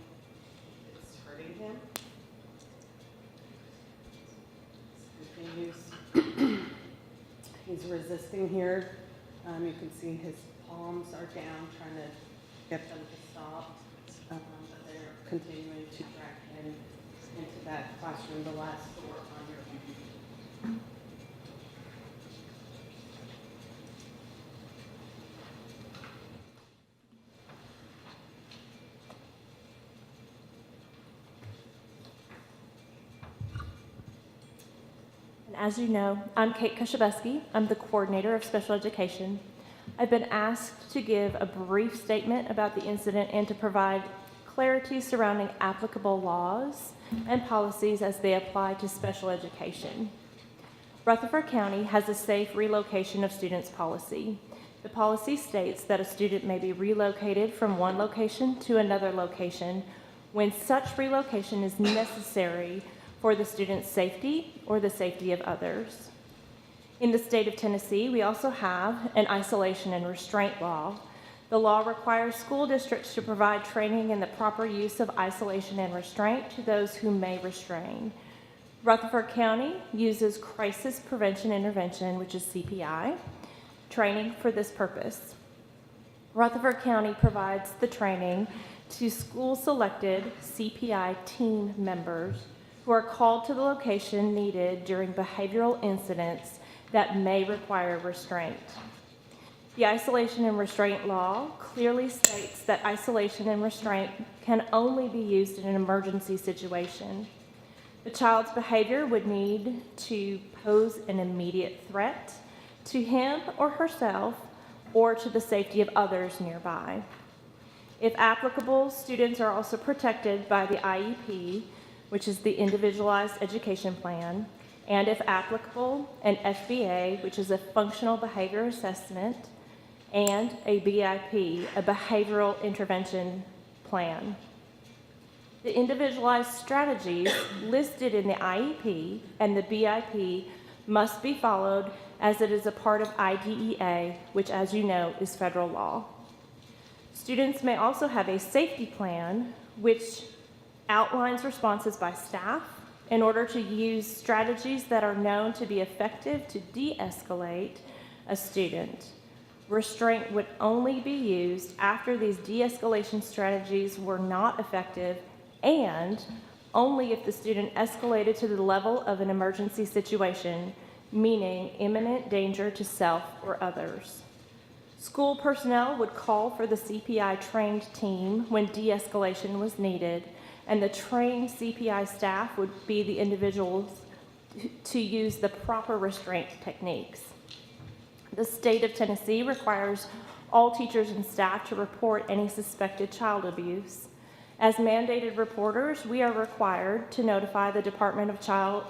it's hurting him. Continues. He's resisting here. You can see his palms are down, trying to get them to stop, but they're continuing to drag him into that classroom, the last floor on your. As you know, I'm Kate Koshabeski. I'm the coordinator of special education. I've been asked to give a brief statement about the incident and to provide clarity surrounding applicable laws and policies as they apply to special education. Rutherford County has a safe relocation of students policy. The policy states that a student may be relocated from one location to another location when such relocation is necessary for the student's safety or the safety of others. In the state of Tennessee, we also have an isolation and restraint law. The law requires school districts to provide training in the proper use of isolation and restraint to those who may restrain. Rutherford County uses crisis prevention intervention, which is CPI, training for this purpose. Rutherford County provides the training to school-selected CPI team members who are called to the location needed during behavioral incidents that may require restraint. The isolation and restraint law clearly states that isolation and restraint can only be used in an emergency situation. The child's behavior would need to pose an immediate threat to him or herself or to the safety of others nearby. If applicable, students are also protected by the IEP, which is the Individualized Education Plan, and if applicable, an FBA, which is a Functional Behavior Assessment, and a BIP, a Behavioral Intervention Plan. The individualized strategies listed in the IEP and the BIP must be followed as it is a part of IDEA, which, as you know, is federal law. Students may also have a safety plan, which outlines responses by staff in order to use strategies that are known to be effective to de-escalate a student. Restraint would only be used after these de-escalation strategies were not effective and only if the student escalated to the level of an emergency situation, meaning imminent danger to self or others. School personnel would call for the CPI trained team when de-escalation was needed, and the trained CPI staff would be the individuals to use the proper restraint techniques. The state of Tennessee requires all teachers and staff to report any suspected child abuse. As mandated reporters, we are required to notify the Department of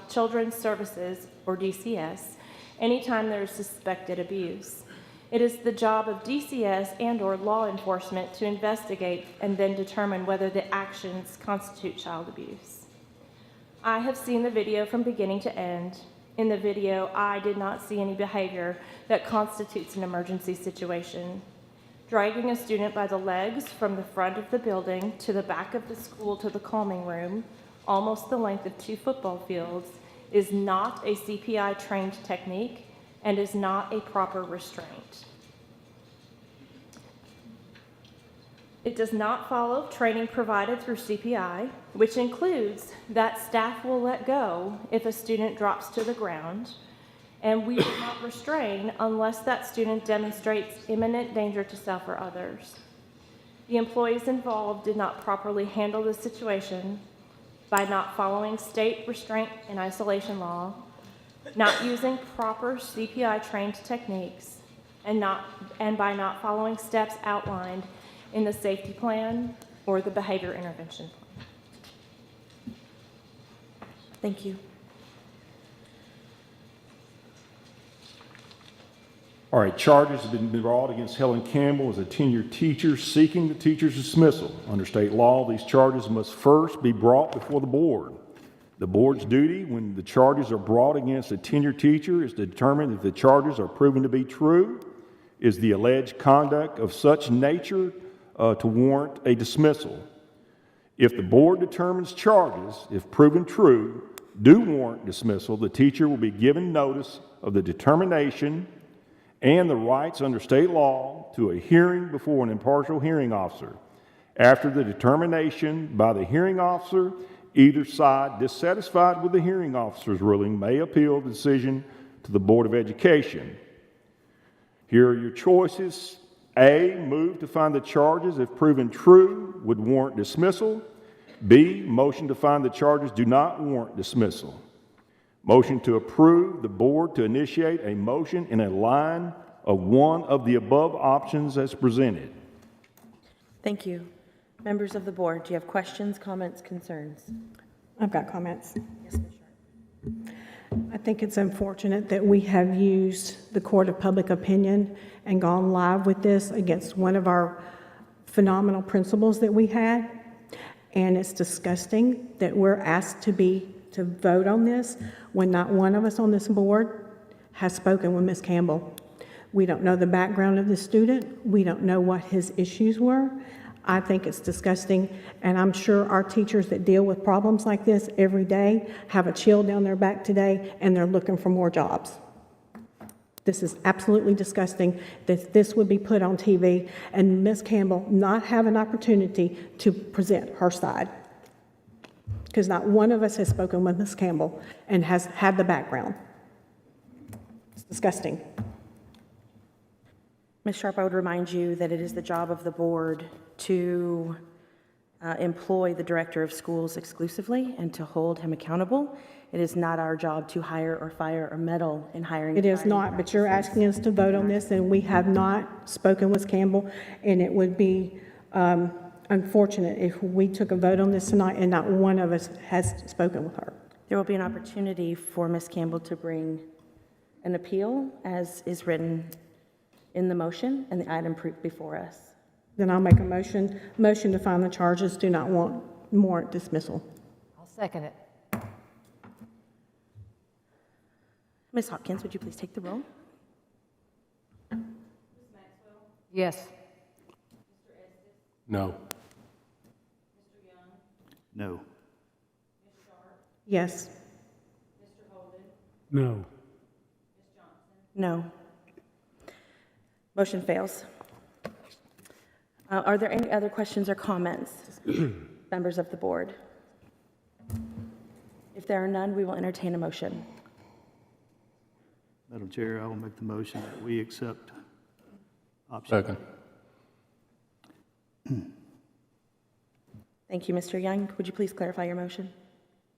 Children's Services, or DCS, anytime there is suspected abuse. It is the job of DCS and/or law enforcement to investigate and then determine whether the actions constitute child abuse. I have seen the video from beginning to end. In the video, I did not see any behavior that constitutes an emergency situation. Dragging a student by the legs from the front of the building to the back of the school to the calming room, almost the length of 2 football fields, is not a CPI-trained technique and is not a proper restraint. It does not follow training provided through CPI, which includes that staff will let go if a student drops to the ground, and we will not restrain unless that student demonstrates imminent danger to self or others. The employees involved did not properly handle the situation by not following state restraint and isolation law, not using proper CPI-trained techniques, and by not following steps outlined in the safety plan or the behavior intervention plan. Thank you. All right, charges have been brought against Helen Campbell as a tenured teacher seeking the teacher's dismissal. Under state law, these charges must first be brought before the board. The board's duty when the charges are brought against a tenured teacher is to determine if the charges are proven to be true, is the alleged conduct of such nature to warrant a dismissal. If the board determines charges, if proven true, do warrant dismissal, the teacher will be given notice of the determination and the rights under state law to a hearing before an impartial hearing officer. After the determination by the hearing officer, either side dissatisfied with the hearing officer's ruling may appeal the decision to the Board of Education. Here are your choices. A, move to find the charges, if proven true, would warrant dismissal. B, motion to find the charges do not warrant dismissal. Motion to approve the board to initiate a motion in a line of one of the above options as presented. Thank you. Members of the board, do you have questions, comments, concerns? I've got comments. Yes, Ms. Sharp. I think it's unfortunate that we have used the court of public opinion and gone live with this against one of our phenomenal principals that we had. And it's disgusting that we're asked to vote on this when not one of us on this board has spoken with Ms. Campbell. We don't know the background of the student. We don't know what his issues were. I think it's disgusting, and I'm sure our teachers that deal with problems like this every day have a chill down their back today, and they're looking for more jobs. This is absolutely disgusting that this would be put on TV and Ms. Campbell not have an opportunity to present her side. Because not one of us has spoken with Ms. Campbell and has had the background. It's disgusting. Ms. Sharp, I would remind you that it is the job of the board to employ the director of schools exclusively and to hold him accountable. It is not our job to hire or fire or meddle in hiring. It is not, but you're asking us to vote on this, and we have not spoken with Campbell, and it would be unfortunate if we took a vote on this tonight and not one of us has spoken with her. There will be an opportunity for Ms. Campbell to bring an appeal as is written in the motion and the item before us. Then I'll make a motion to find the charges do not warrant dismissal. I'll second it. Ms. Hopkins, would you please take the roll? Yes. No. No. Yes. No. No. Motion fails. Are there any other questions or comments, members of the board? If there are none, we will entertain a motion. Madam Chair, I will make the motion that we accept option. Second. Thank you, Mr. Young. Would you please clarify your motion?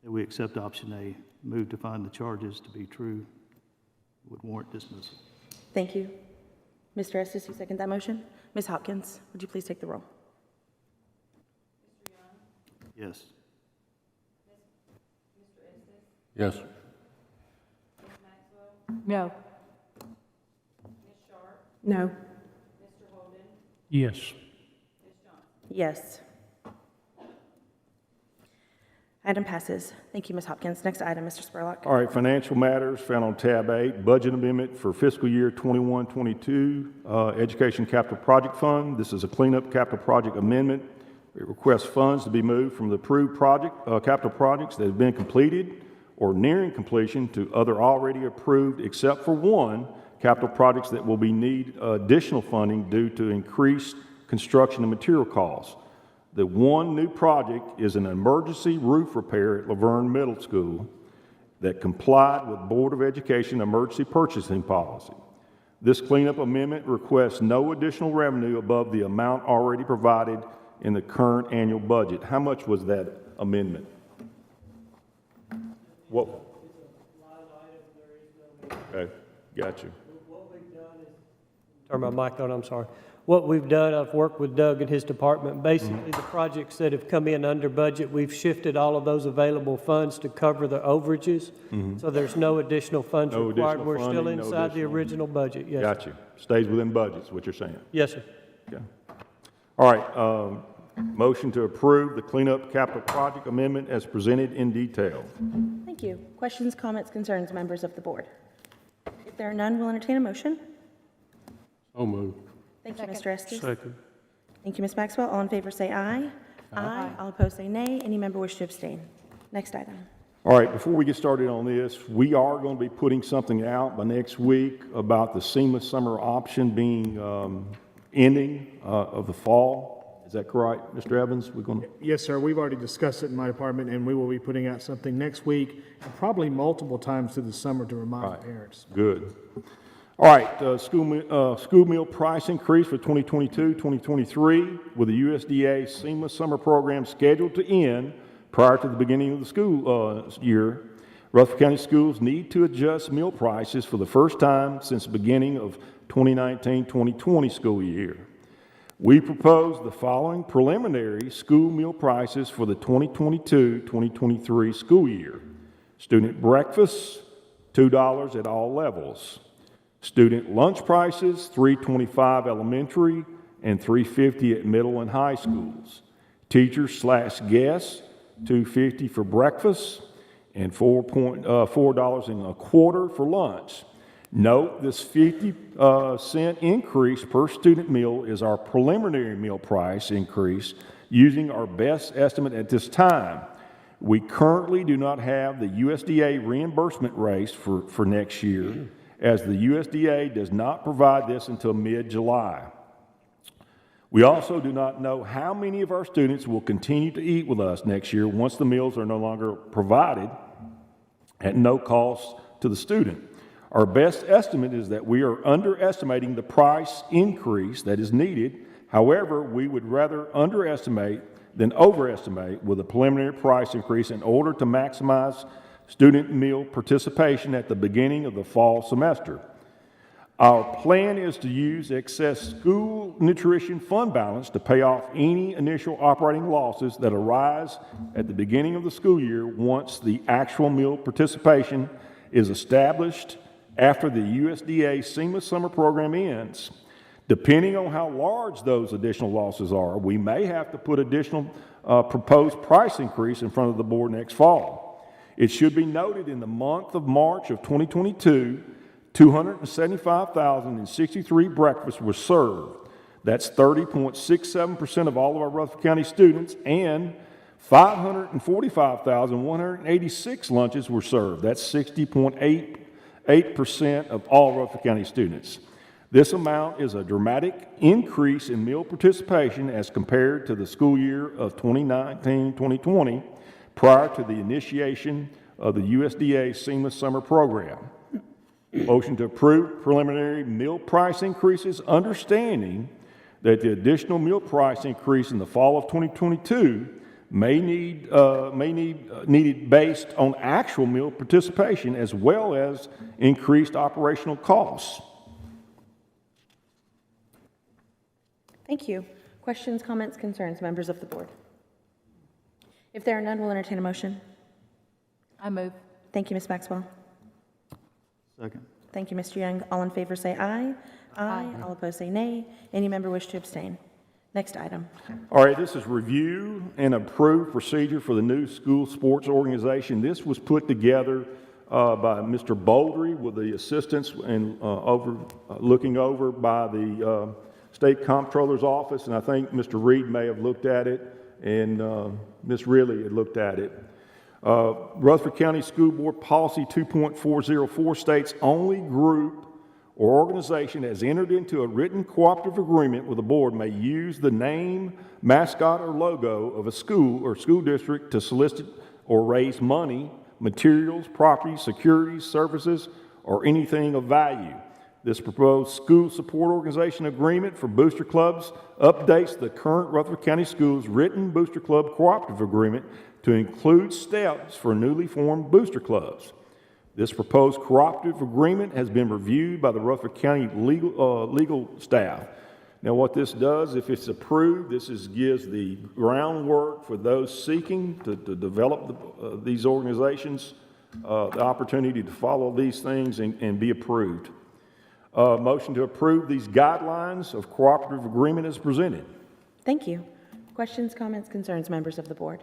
That we accept option A, move to find the charges to be true, would warrant dismissal. Thank you. Mr. Estes, you second that motion? Ms. Hopkins, would you please take the roll? Yes. Yes. No. No. Yes. Yes. Item passes. Thank you, Ms. Hopkins. Next item, Mr. Spurlock. All right, financial matters found on tab 8, budget amendment for fiscal year 21-22, education capital project fund. This is a cleanup capital project amendment. It requests funds to be moved from the approved capital projects that have been completed or nearing completion to other already approved, except for one, capital projects that will need additional funding due to increased construction and material costs. The one new project is an emergency roof repair at Laverne Middle School that complied with Board of Education emergency purchasing policy. This cleanup amendment requests no additional revenue above the amount already provided in the current annual budget. How much was that amendment? What? It's a line item, there is no. Okay, got you. What we've done is turn my mic on, I'm sorry. What we've done, I've worked with Doug and his department. Basically, the projects that have come in under budget, we've shifted all of those available funds to cover the overages. So there's no additional funds No required. additional We're still funding, no inside the additional- original budget, yes. Got you. Stays within budgets, what you're saying. Yes, sir. Okay. All right, motion to approve the cleanup capital project amendment as presented in detail. Thank you. Questions, comments, concerns, members of the board? If there are none, we'll entertain a motion. So moved. Thank you, Mr. Estes. Second. Thank you, Ms. Maxwell. All in favor say aye. Aye. All opposed say nay. Any member wish to abstain? Next item. All right, before we get started on this, we are going to be putting something out by next week about the seamless summer option being ending of the fall. Is that correct, Mr. Evans? We're going to... Yes, sir. We've already discussed it in my department, and we will be putting out something next week, and probably multiple times through the summer to remind parents. Good. All right, school meal price increase for 2022-2023 with the USDA Seamless Summer Program scheduled to end prior to the beginning of the school year. Rutherford County Schools need to adjust meal prices for the first time since the beginning of 2019-2020 school year. We propose the following preliminary school meal prices for the 2022-2023 school year. Student breakfast, $2 at all levels. Student lunch prices, $3.25 elementary and $3.50 at middle and high schools. Teachers/guests, $2.50 for breakfast and $4.25 for lunch. Note this 50-cent increase per student meal is our preliminary meal price increase using our best estimate at this time. We currently do not have the USDA reimbursement rates for next year, as the USDA does not provide this until mid-July. We also do not know how many of our students will continue to eat with us next year once the meals are no longer provided at no cost to the student. Our best estimate is that we are underestimating the price increase that is needed. However, we would rather underestimate than overestimate with a preliminary price increase in order to maximize student meal participation at the beginning of the fall semester. Our plan is to use excess school nutrition fund balance to pay off any initial operating losses that arise at the beginning of the school year once the actual meal participation is established after the USDA Seamless Summer Program ends. Depending on how large those additional losses are, we may have to put additional proposed price increase in front of the board next fall. It should be noted in the month of March of 2022, 275,063 breakfasts were served. That's 30.67% of all of our Rutherford County students, and 545,186 lunches were served. That's 60.88% of all Rutherford County students. This amount is a dramatic increase in meal participation as compared to the school year of 2019-2020 prior to the initiation of the USDA Seamless Summer Program. Motion to approve preliminary meal price increases, understanding that the additional meal price increase in the fall of 2022 may need needed based on actual meal participation as well as increased operational costs. Thank you. Questions, comments, concerns, members of the board? If there are none, we'll entertain a motion. I move. Thank you, Ms. Maxwell. Second. Thank you, Mr. Young. All in favor say aye. Aye. All opposed say nay. Any member wish to abstain? Next item. All right, this is review and approve procedure for the new school sports organization. This was put together by Mr. Bouldry with the assistance and looking over by the State Comptroller's Office, and I think Mr. Reed may have looked at it, and Ms. Ridley had looked at it. Rutherford County School Board Policy 2.404 states only group or organization has entered into a written cooperative agreement with the board may use the name, mascot, or logo of a school or school district to solicit or raise money, materials, property, securities, services, or anything of value. This proposed school support organization agreement for booster clubs updates the current Rutherford County Schools written booster club cooperative agreement to include steps for newly formed booster clubs. This proposed cooperative agreement has been reviewed by the Rutherford County legal staff. Now, what this does, if it's approved, gives the groundwork for those seeking to develop these organizations the opportunity to follow these things and be approved. Motion to approve these guidelines of cooperative agreement is presented. Thank you. Questions, comments, concerns, members of the board?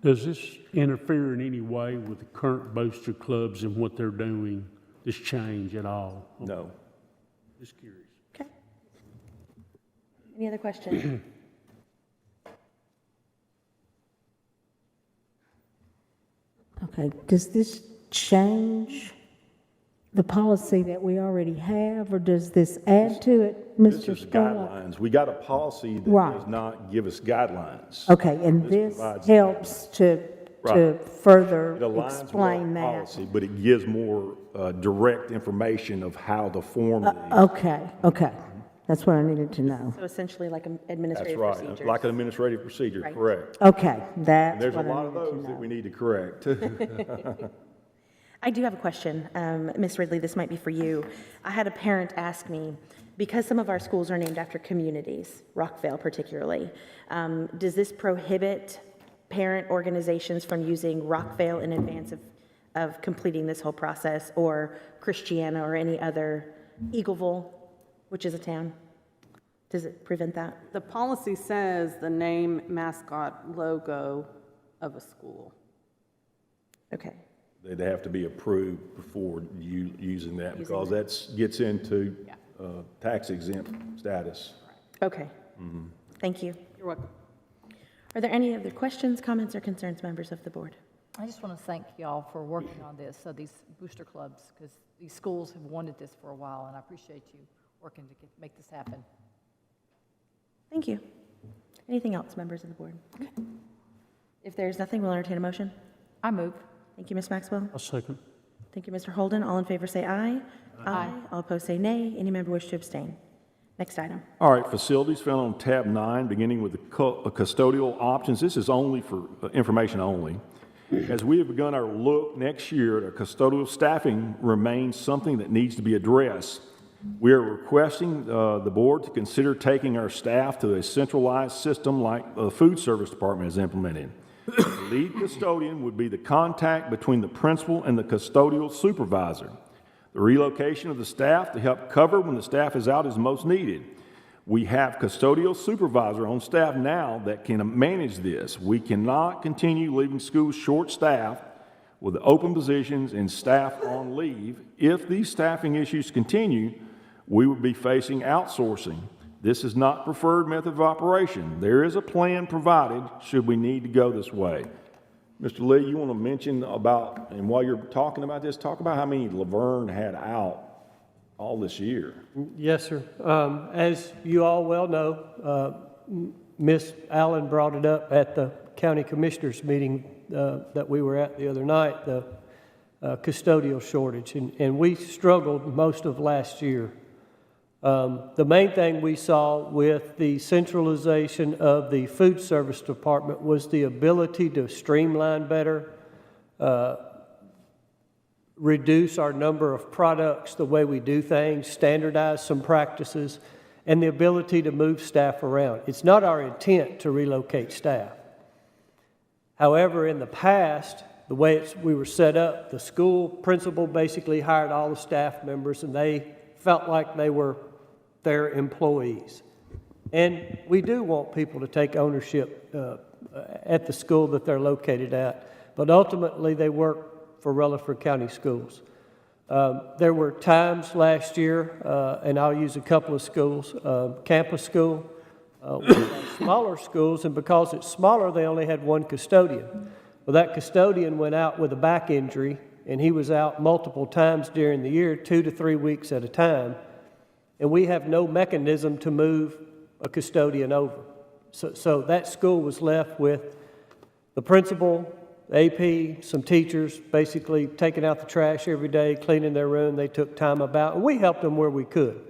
Does this interfere in any way with the current booster clubs and what they're doing, this change at all? No. Just curious. Okay. Any other questions? Okay, does this change the policy that we already have, or does this add to it, Mr. This is Scarlett? guidelines. We got a policy that Right. does not give us guidelines. Okay, and this provides helps to Right. further It aligns explain with our that. policy, but it gives more direct information of how to form these. Okay, that's what I needed to know. So essentially like an That's administrative right, procedures. like an administrative procedure, Right. correct. Okay, And that's there's a what I lot of needed to those that know. we need to correct. I do have a question. Ms. Ridley, this might be for you. I had a parent ask me, because some of our schools are named after communities, Rockville particularly, does this prohibit parent organizations from using Rockville in advance of completing this whole process, or Christiana or any other, Eagleville, which is a town? Does it prevent that? The policy says the name, mascot, logo of a school. Okay. They'd have to be approved before using that, because that gets into tax exempt status. Okay. Thank you. You're welcome. Are there any other questions, comments, or concerns, members of the board? I just want to thank y'all for working on this, these booster clubs, because these schools have wanted this for a while, and I appreciate you working to make this happen. Thank you. Anything else, members of the board? Okay. If there's nothing, we'll entertain a motion. I move. Thank you, Ms. Maxwell. A second. Thank you, Mr. Holden. All in favor say aye. Aye. All opposed say nay. Any member wish to abstain? Next item. All right, facilities found on tab 9, beginning with the custodial options. This is only for information only. As we have begun our look next year at our custodial staffing remains something that needs to be addressed. We are requesting the board to consider taking our staff to a centralized system like the food service department has implemented. The lead custodian would be the contact between the principal and the custodial supervisor. The relocation of the staff to help cover when the staff is out is most needed. We have custodial supervisor on staff now that can manage this. We cannot continue leaving schools short-staffed with open positions and staff on leave. If these staffing issues continue, we would be facing outsourcing. This is not preferred method of operation. There is a plan provided should we need to go this way. Mr. Lee, you want to mention about, and while you're talking about this, talk about how many Laverne had out all this year. Yes, sir. As you all well know, Ms. Allen brought it up at the county commissioners meeting that we were at the other night, the custodial shortage, and we struggled most of last year. The main thing we saw with the centralization of the food service department was the ability to streamline better, reduce our number of products, the way we do things, standardize some practices, and the ability to move staff around. It's not our intent to relocate staff. However, in the past, the way we were set up, the school principal basically hired all the staff members, and they felt like they were their employees. And we do want people to take ownership at the school that they're located at, but ultimately they work for Rutherford County Schools. There were times last year, and I'll use a couple of schools, Campus School, smaller schools, and because it's smaller, they only had one custodian. Well, that custodian went out with a back injury, and he was out multiple times during the year, 2 to 3 weeks at a time. And we have no mechanism to move a custodian over. So that school was left with the principal, AP, some teachers, basically taking out the trash every day, cleaning their room. They took time about, and we helped them where we could.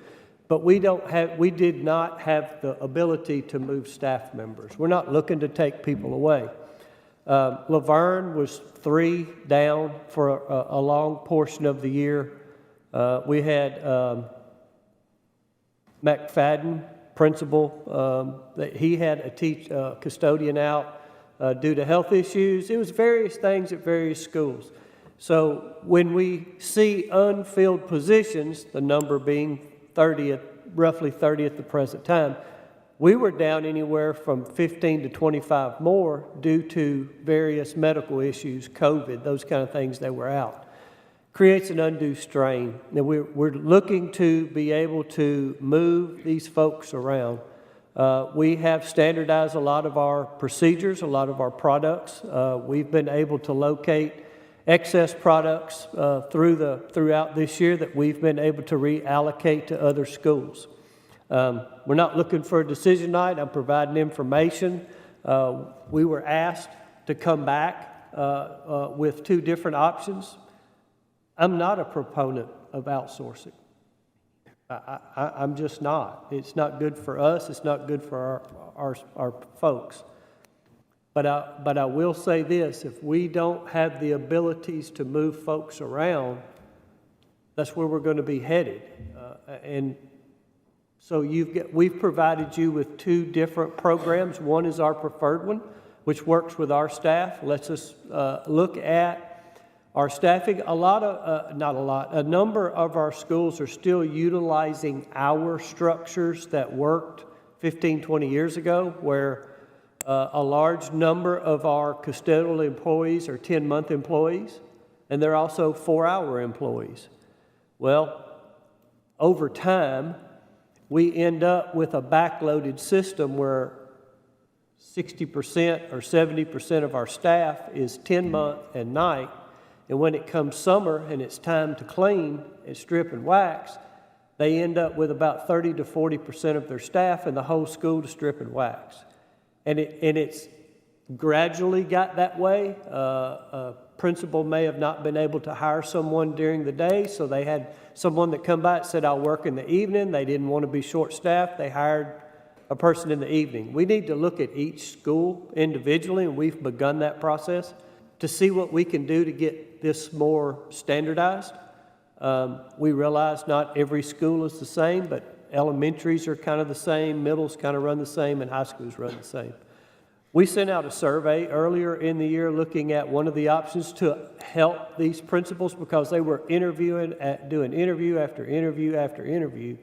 But we did not have the ability to move staff members. We're not looking to take people away. Laverne was 3 down for a long portion of the year. We had McFadden, principal, that he had a custodian out due to health issues. It was various things at various schools. So when we see unfilled positions, the number being 30, roughly 30 at the present time, we were down anywhere from 15 to 25 more due to various medical issues, COVID, those kind of things that were out. Creates an undue strain. Now we're looking to be able to move these folks around. We have standardized a lot of our procedures, a lot of our products. We've been able to locate excess products throughout this year that we've been able to reallocate to other schools. We're not looking for a decision tonight. I'm providing information. We were asked to come back with 2 different options. I'm not a proponent of outsourcing. I'm just not. It's not good for us. It's not good for our folks. But I will say this, if we don't have the abilities to move folks around, that's where we're going to be headed. And so we've provided you with 2 different programs. One is our preferred one, which works with our staff, lets us look at our staffing. A number of our schools are still utilizing our structures that worked 15, 20 years ago, where a large number of our custodial employees are 10-month employees, and they're also 4-hour employees. Well, over time, we end up with a backloaded system where 60% or 70% of our staff is 10-month and night, and when it comes summer and it's time to clean and strip and wax, they end up with about 30 to 40% of their staff in the whole school to strip and wax. And it's gradually got that way. A principal may have not been able to hire someone during the day, so they had someone that come by and said, I'll work in the evening. They didn't want to be short-staffed. They hired a person in the evening. We need to look at each school individually, and we've begun that process to see what we can do to get this more standardized. We realize not every school is the same, but elementaries are kind of the same, middles kind of run the same, and high schools run the same. We sent out a survey earlier in the year looking at one of the options to help these principals because they were doing interview after interview after interview,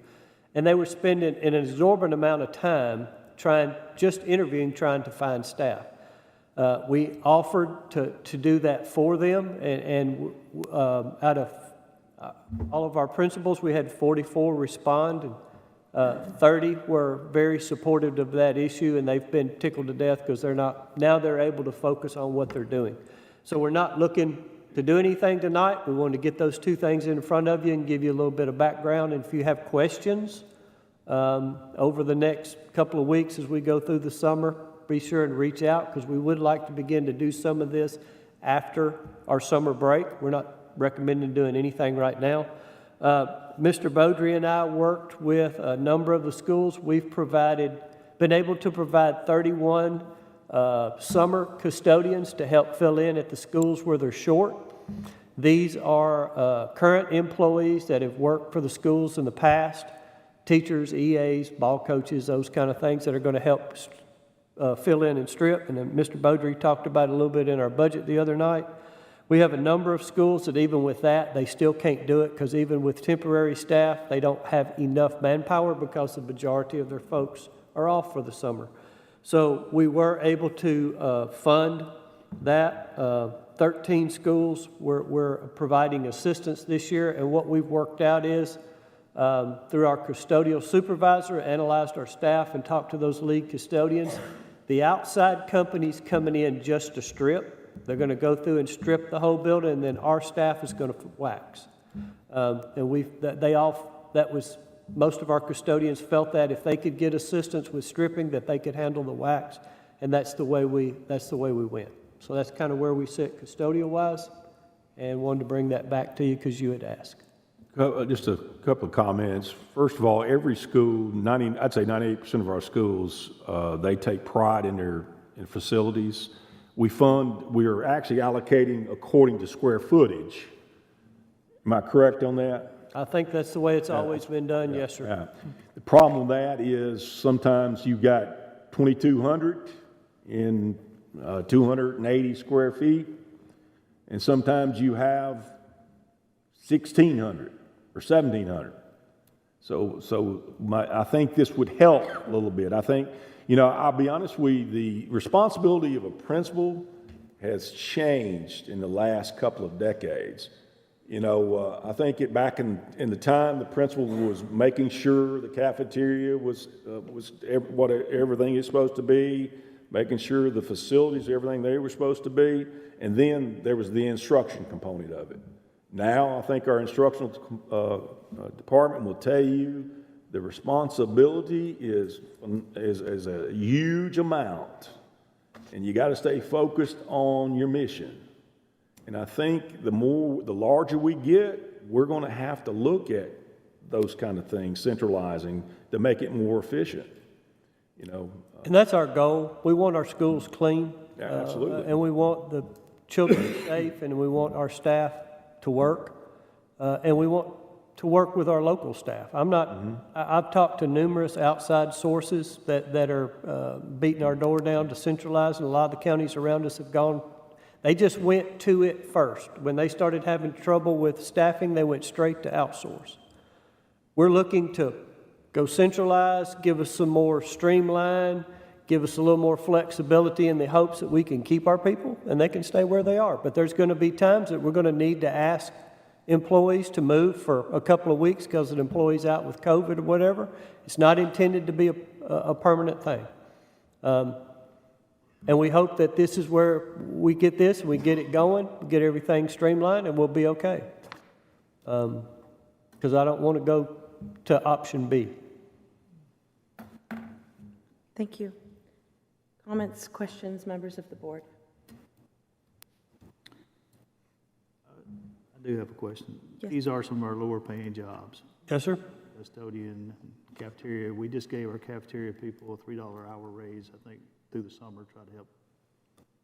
and they were spending an exorbitant amount of time trying to find staff. We offered to do that for them, and out of all of our principals, we had 44 respond, and 30 were very supportive of that issue, and they've been tickled to death because they're able to focus on what they're doing. So we're not looking to do anything tonight. We wanted to get those 2 things in front of you and give you a little bit of background. And if you have questions over the next couple of weeks as we go through the summer, be sure and reach out because we would like to begin to do some of this after our summer break. We're not recommending doing anything right now. Mr. Beaudry and I worked with a number of the schools. We've been able to provide 31 summer custodians to help fill in at the schools where they're short. These are current employees that have worked for the schools in the past, teachers, EAs, ball coaches, those kind of things that are going to help fill in and strip. And then Mr. Beaudry talked about it a little bit in our budget the other night. We have a number of schools that even with that, they still can't do it because even with temporary staff, they don't have enough manpower because the majority of their folks are off for the summer. So we were able to fund that. 13 schools we're providing assistance this year, and what we've worked out is through our custodial supervisor, analyzed our staff and talked to those lead custodians. The outside company's coming in just to strip. They're going to go through and strip the whole building, and then our staff is going to wax. Most of our custodians felt that if they could get assistance with stripping, that they could handle the wax, and that's the way we went. So that's kind of where we sit custodial-wise, and wanted to bring that back to you because you had asked. Just a couple of comments. First of all, every school, I'd say 98% of our schools, they take pride in their facilities. we are actually allocating according to square footage. Am I correct on that? I think that's the way it's always been done, yes, sir. Yeah. The problem with that is sometimes you've got 2,200 in 280 square feet, and sometimes you have 1,600 or 1,700. So I think this would help a little bit. I think, I'll be honest with you, the responsibility of a principal has changed in the last couple of decades. I think back in the time, the principal was making sure the cafeteria was what everything is supposed to be, making sure the facilities, everything they were supposed to be, and then there was the instruction component of it. Now, I think our instructional department will tell you the responsibility is a huge amount, and you got to stay focused on your mission. And I think the larger we get, we're going to have to look at those kind of things, centralizing to make it more efficient. And that's our goal. We want our schools clean. Yeah, absolutely. And we want the children safe, and we want our staff to work, and we want to work with our local staff. I've talked to numerous outside sources that are beating our door down to centralize, and a lot of the counties around us have gone. They just went to it first. When they started having trouble with staffing, they went straight to outsource. We're looking to go centralize, give us some more streamline, give us a little more flexibility in the hopes that we can keep our people and they can stay where they are. But there's going to be times that we're going to need to ask employees to move for a couple of weeks because an employee's out with COVID or whatever. It's not intended to be a permanent thing. And we hope that this is where we get this, and we get it going, get everything streamlined, and we'll be okay. Because I don't want to go to option B. Thank you. Comments, questions, members of the board? I do have a question. Yes. These are some of our lower paying jobs. Yes, sir. Custodian, cafeteria. We just gave our cafeteria people a $3 hour raise, I think, through the summer, try to help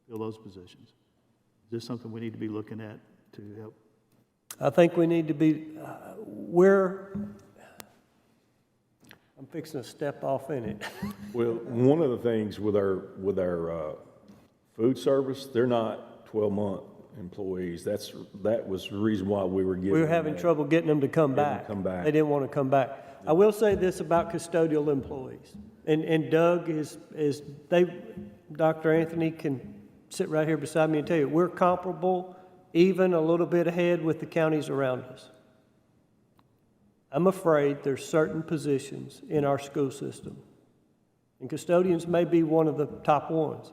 fill those positions. Is this something we need to be looking at to help? I think we need to be, I'm fixing to step off in it. Well, one of the things with our food service, they're not 12-month employees. That was the reason why we were giving. We were having trouble getting them to come back. They didn't want to come back. I will say this about custodial employees, and Doug Dr. Anthony can sit right here beside me and tell you, we're comparable, even a little bit ahead with the counties around us. I'm afraid there's certain positions in our school system, and custodians may be one of the top ones,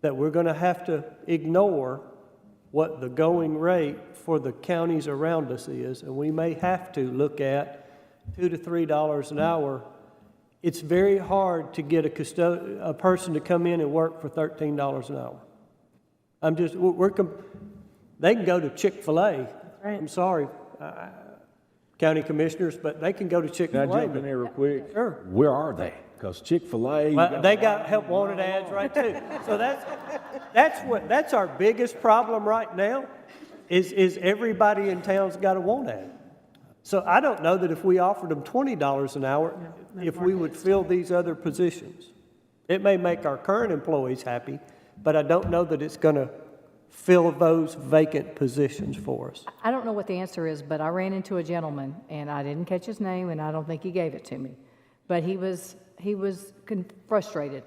that we're going to have to ignore what the going rate for the counties around us is, and we may have to look at $2 to $3 an hour. It's very hard to get a person to come in and work for $13 an hour. They can go to Chick-fil-A. Right. I'm sorry, county commissioners, but they can go to Chick-fil-A. Can I jump in there real quick? Sure. Where are they? Because Chick-fil-A. Well, they got help wanted ads right too. So that's our biggest problem right now, is everybody in town's got a want ad. So I don't know that if we offered them $20 an hour, if we would fill these other positions. It may make our current employees happy, but I don't know that it's going to fill those vacant positions for us. I don't know what the answer is, but I ran into a gentleman, and I didn't catch his name, and I don't think he gave it to me. But he was frustrated,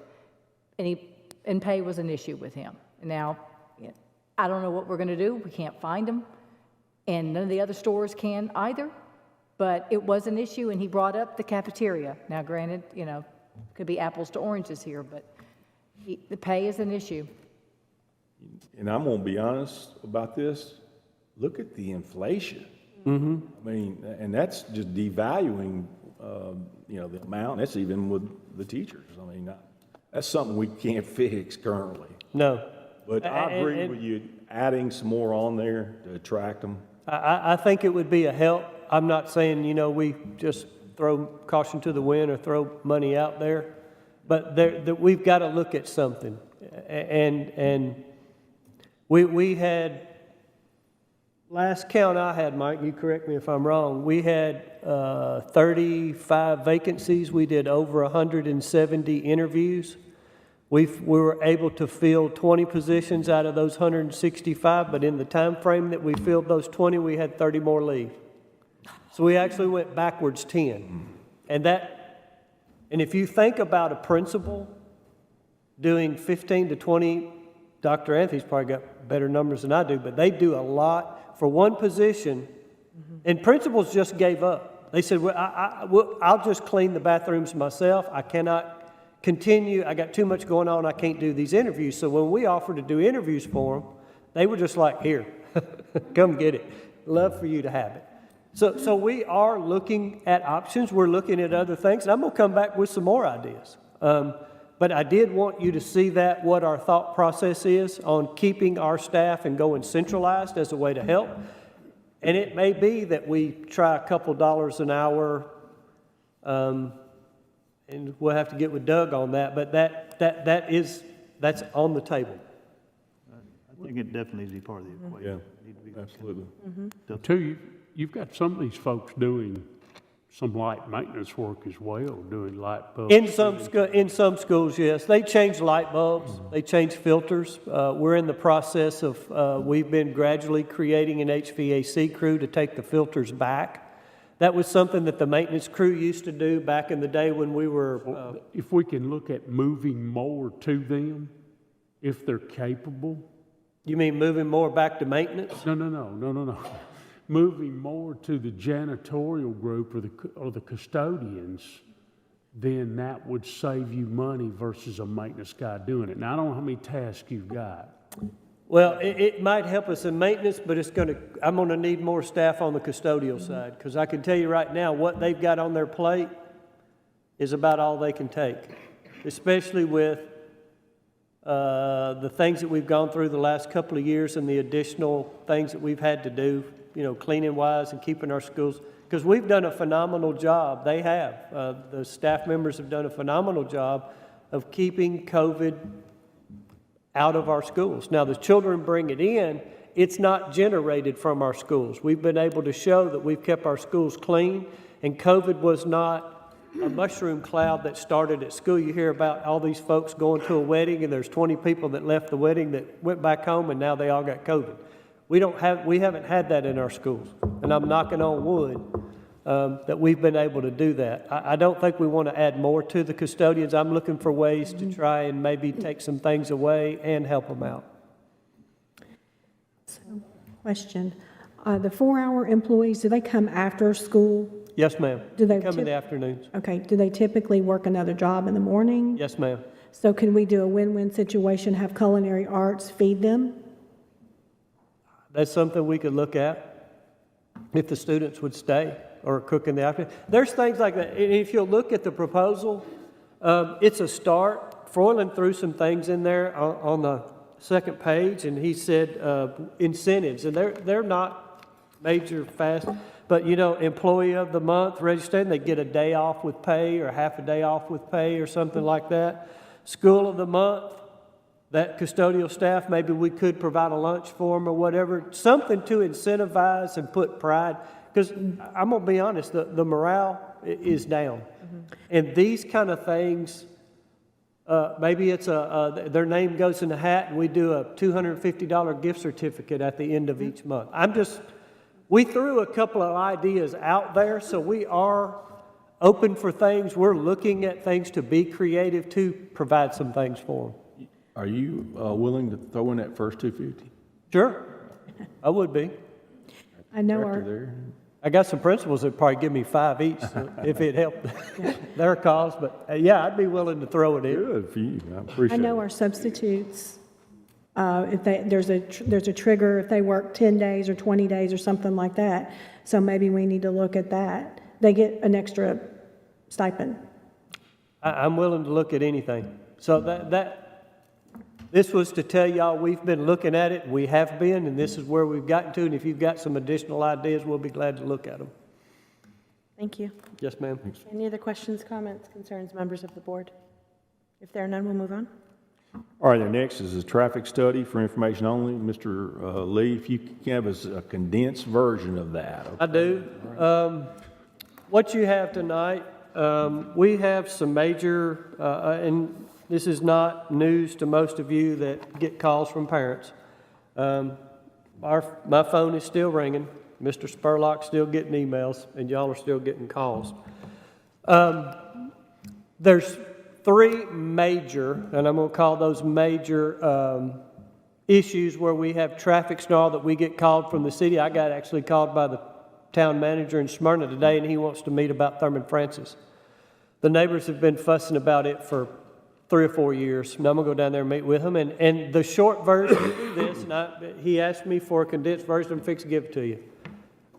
and pay was an issue with him. Now, I don't know what we're going to do. We can't find him, and none of the other stores can either. But it was an issue, and he brought up the cafeteria. Now, granted, could be apples to oranges here, but the pay is an issue. And I'm going to be honest about this. Look at the inflation. Mm-hmm. I mean, and that's just devaluing, the amount. That's even with the teachers. I mean, that's something we can't fix currently. No. But I agree with you, adding some more on there to attract them. I think it would be a help. I'm not saying, we just throw caution to the wind or throw money out there, but we've got to look at something. And We had, last count I had, Mike, you correct me if I'm wrong, we had 35 vacancies. We did over 170 interviews. We were able to fill 20 positions out of those 165, but in the time frame that we filled those 20, we had 30 more leave. So we actually went backwards 10. And if you think about a principal doing 15 to 20, Dr. Anthony's probably got better numbers than I do, but they do a lot for one position, and principals just gave up. They said, well, I'll just clean the bathrooms myself. I cannot continue. I got too much going on. I can't do these interviews. So when we offered to do interviews for them, they were just like, here, come get it. Love for you to have it. So we are looking at options. We're looking at other things. And I'm going to come back with some more ideas. But I did want you to see that, what our thought process is on keeping our staff and going centralized as a way to help. And it may be that we try a couple dollars an hour, and we'll have to get with Doug on that, but that's on the table. I think it definitely needs to be part of the equation. Yeah, absolutely. Too, you've got some of these folks doing some light maintenance work as well, doing light bulbs. In some schools, yes. They change light bulbs. They change filters. We're in the process of, we've been gradually creating an HVAC crew to take the filters back. That was something that the maintenance crew used to do back in the day when we were... if we can look at moving more to them, if they're capable. You mean moving more back to maintenance? No. Moving more to the janitorial group or the custodians, then that would save you money versus a maintenance guy doing it. Now, I don't know how many tasks you've got. Well, it might help us in maintenance, but I'm going to need more staff on the custodial side, because I can tell you right now, what they've got on their plate is about all they can take, especially with the things that we've gone through the last couple of years and the additional things that we've had to do, cleaning wise and keeping our schools, because we've done a phenomenal job. They have. The staff members have done a phenomenal job of keeping COVID out of our schools. Now, the children bring it in. It's not generated from our schools. We've been able to show that we've kept our schools clean, and COVID was not a mushroom cloud that started at school. You hear about all these folks going to a wedding, and there's 20 people that left the wedding that went back home, and now they all got COVID. We haven't had that in our schools, and I'm knocking on wood that we've been able to do that. I don't think we want to add more to the custodians. I'm looking for ways to try and maybe take some things away and help them out. So, question. The 4-hour employees, do they come after school? Yes, ma'am. Do they come in the afternoons? Okay. Do they typically work another job in the morning? Yes, ma'am. So can we do a win-win situation, have culinary arts feed them? That's something we could look at if the students would stay or cook in the afternoon. There's things like that. And if you'll look at the proposal, it's a start. Froylan threw some things in there on the second page, and he said incentives, and they're not major fast, but employee of the month registered, they get a day off with pay or half a day off with pay or something like that. School of the month, that custodial staff, maybe we could provide a lunch for them or whatever, something to incentivize and put pride. Because I'm going to be honest, the morale is down. And these kind of things, maybe it's their name goes in the hat and we do a $250 gift certificate at the end of each month. We threw a couple of ideas out there, so we are open for things. We're looking at things to be creative to provide some things for them. Are you willing to throw in that first $250? Sure, I would be. I know I got some principals that probably give me $5 each if it helped their cause, but yeah, I'd be willing to throw it in. Good for you. I appreciate it. I know our substitutes, if there's a trigger if they work 10 days or 20 days or something like that. So maybe we need to look at that. They get an extra stipend. I'm willing to look at anything. So this was to tell y'all we've been looking at it. We have been, and this is where we've gotten to. And if you've got some additional ideas, we'll be glad to look at them. Thank you. Yes, ma'am. Any other questions, comments, concerns, members of the board? If there are none, we'll move on. All right, the next is a traffic study for information only. Mr. Lee, if you can give us a condensed version of that. Okay? I do. What you have tonight, we have some major, and this is not news to most of you that get calls from parents. My phone is still ringing. Mr. Spurlock's still getting emails, and y'all are still getting calls. There's three major, and I'm going to call those major issues where we have traffic snarl that we get called from the city. I got actually called by the town manager in Smyrna today, and he wants to meet about Thurman Francis. The neighbors have been fussing about it for 3 or 4 years. Now I'm going to go down there and meet with him. And the short version of this, and he asked me for a condensed version. I'm fixing to give it to you.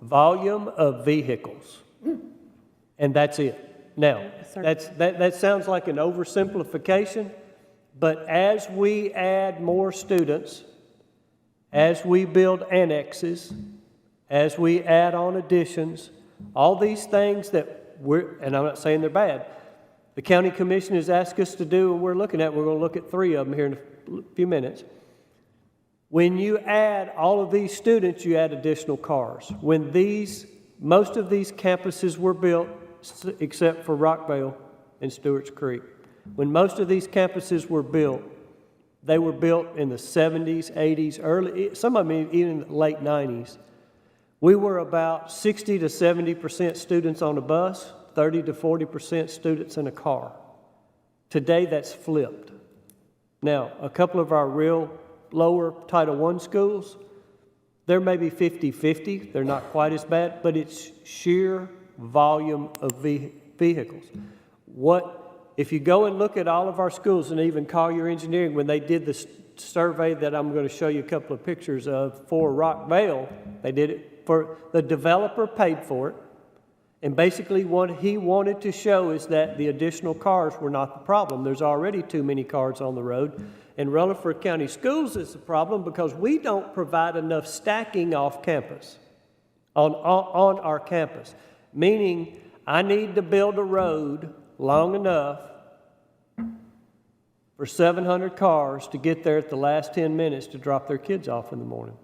Volume of vehicles. And that's it. Now, that sounds like an oversimplification, but as we add more students, as we build annexes, as we add on additions, all these things that and I'm not saying they're bad, the county commission has asked us to do, and we're going to look at 3 of them here in a few minutes. When you add all of these students, you add additional cars. When most of these campuses were built, except for Rockvale and Stewart's Creek, when most of these campuses were built, they were built in the 70s, 80s, some of them even in the late 90s. We were about 60 to 70% students on a bus, 30 to 40% students in a car. Today, that's flipped. Now, a couple of our real lower Title I schools, they're maybe 50-50. They're not quite as bad, but it's sheer volume of vehicles. If you go and look at all of our schools and even Collier Engineering, when they did the survey that I'm going to show you a couple of pictures of for Rockvale, they did it for the developer paid for it. And basically what he wanted to show is that the additional cars were not the problem. There's already too many cars on the road. And Rutherford County Schools is the problem because we don't provide enough stacking off campus, on our campus. Meaning, I need to build a road long enough for 700 cars to get there at the last 10 minutes to drop their kids off in the morning.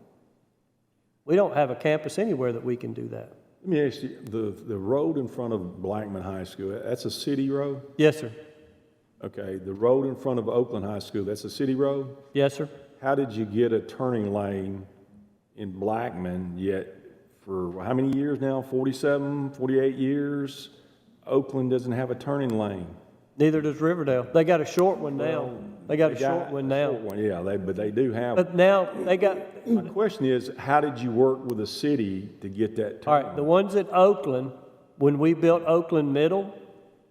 We don't have a campus anywhere that we can do that. Let me ask you, the road in front of Blackman High School, that's a city road? Yes, sir. Okay, the road in front of Oakland High School, that's a city road? Yes, sir. How did you get a turning lane in Blackman yet for how many years now? 47, 48 years? Oakland doesn't have a turning lane. Neither does Riverdale. They got a short one now. They got a short one now. Yeah, but they do have. But now they got. My question is, how did you work with the city to get that turning? All right, the ones at Oakland, when we built Oakland Middle,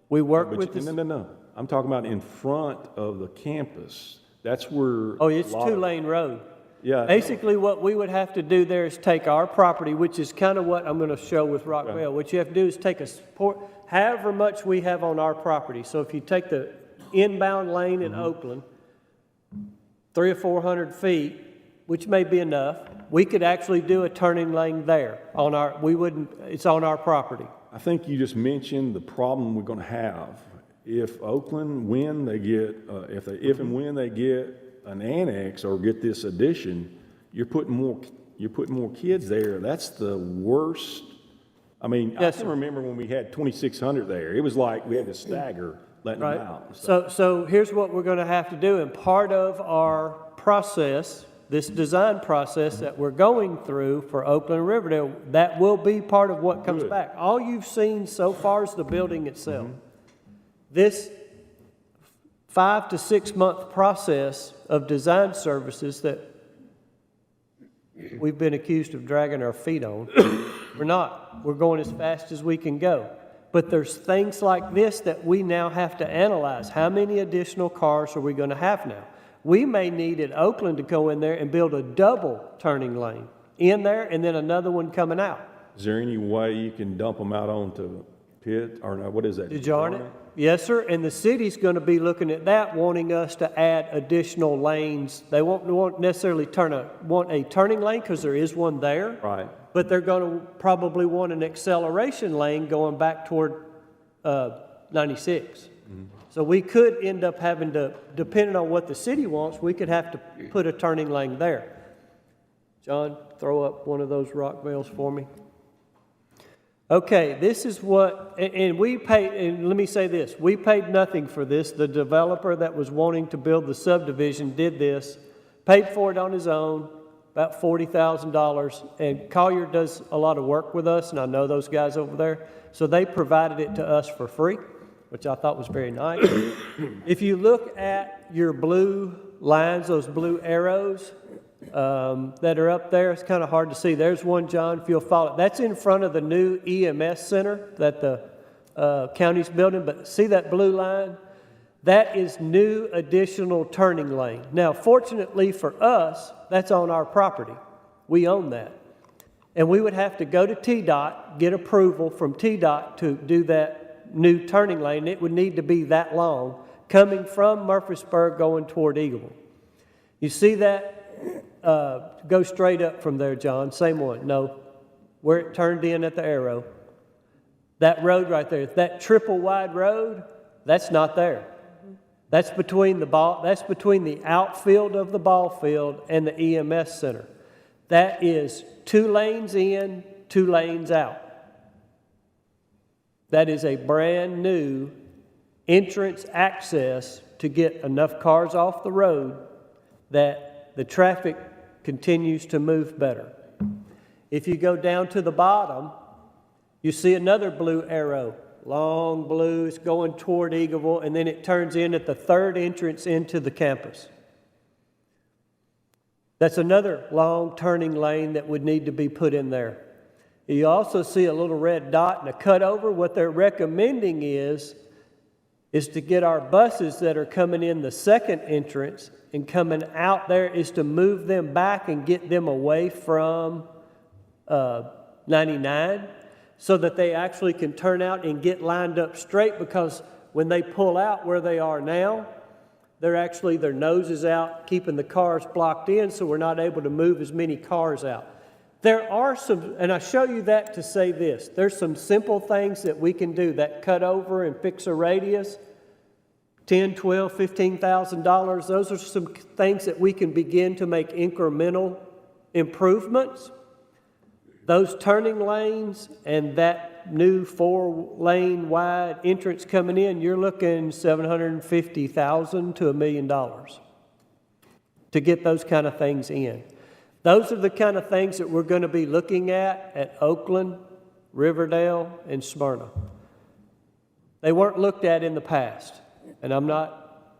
we worked with. No. I'm talking about in front of the campus. That's where. Oh, it's 2-lane road. Yeah. Basically, what we would have to do there is take our property, which is kind of what I'm going to show with Rockvale. Right. What you have to do is take however much we have on our property. So if you take the inbound lane in Oakland, 300 or 400 feet, which may be enough, we could actually do a turning lane there. It's on our property. I think you just mentioned the problem we're going to have. If Oakland, when they get, if and when they get an annex or get this addition, you're putting more kids there. That's the worst. I mean, yes, I can remember when we had 2,600 there. It was like we had to stagger letting them out. So here's what we're going to have to do. And part of our process, this design process that we're going through for Oakland and Riverdale, that will be part of what comes back. All you've seen so far is the building itself. This 5 to 6 month process of design services that we've been accused of dragging our feet on, we're not. We're going as fast as we can go. But there's things like this that we now have to analyze. How many additional cars are we going to have now? We may need at Oakland to go in there and build a double turning lane in there and then another one coming out. Is there any way you can dump them out onto Pitt, or no, what is that? DeJarnett? Yes, sir. And the city's going to be looking at that, wanting us to add additional lanes. They won't necessarily want a turning lane because there is one there. Right. But they're going to probably want an acceleration lane going back toward 96. So we could end up having to, depending on what the city wants, we could have to put a turning lane there. John, throw up one of those rock bales for me. Okay, this is what, and we paid, and let me say this, we paid nothing for this. The developer that was wanting to build the subdivision did this, paid for it on his own, about $40,000, and Collier does a lot of work with us, and I know those guys over there, so they provided it to us for free, which I thought was very nice. If you look at your blue lines, those blue arrows that are up there, it's kind of hard to see. There's one, John, if you'll follow it. That's in front of the new EMS center that the county's building, but see that blue line? That is new additional turning lane. Now, fortunately for us, that's on our property. We own that. And we would have to go to TDOT, get approval from TDOT to do that new turning lane. It would need to be that long, coming from Murfreesboro going toward Eagleville. You see that? Go straight up from there, John. Same one. No, where it turned in at the arrow. That road right there, that triple wide road, that's not there. That's between the outfield of the ball field and the EMS center. That is 2 lanes in, 2 lanes out. That is a brand new entrance access to get enough cars off the road that the traffic continues to move better. If you go down to the bottom, you see another blue arrow. Long blue, it's going toward Eagleville, and then it turns in at the 3rd entrance into the campus. That's another long turning lane that would need to be put in there. You also see a little red dot and a cutover. What they're recommending is to get our buses that are coming in the 2nd entrance and coming out there is to move them back and get them away from 99. So that they actually can turn out and get lined up straight, because when they pull out where they are now, their nose is out, keeping the cars blocked in, so we're not able to move as many cars out. There are some, and I show you that to say this, there's some simple things that we can do, that cut over and fix a radius, $10, $12, $15,000, those are some things that we can begin to make incremental improvements. Those turning lanes and that new 4-lane wide entrance coming in, you're looking $750,000 to $1 million to get those kind of things in. Those are the kind of things that we're going to be looking at Oakland, Riverdale, and Smyrna. They weren't looked at in the past, and I'm not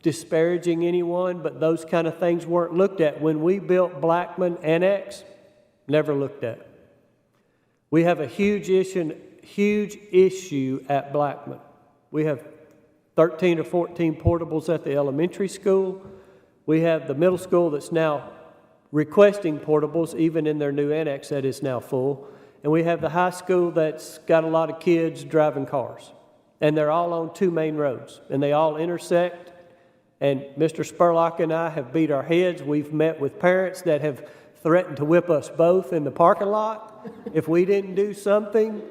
disparaging anyone, but those kind of things weren't looked at. When we built Blackman Annex, never looked at. We have a huge issue at Blackman. We have 13 or 14 portables at the elementary school. We have the middle school that's now requesting portables, even in their new annex that is now full. And we have the high school that's got a lot of kids driving cars. And they're all on 2 main roads, and they all intersect. And Mr. Spurlock and I have beat our heads. We've met with parents that have threatened to whip us both in the parking lot if we didn't do something.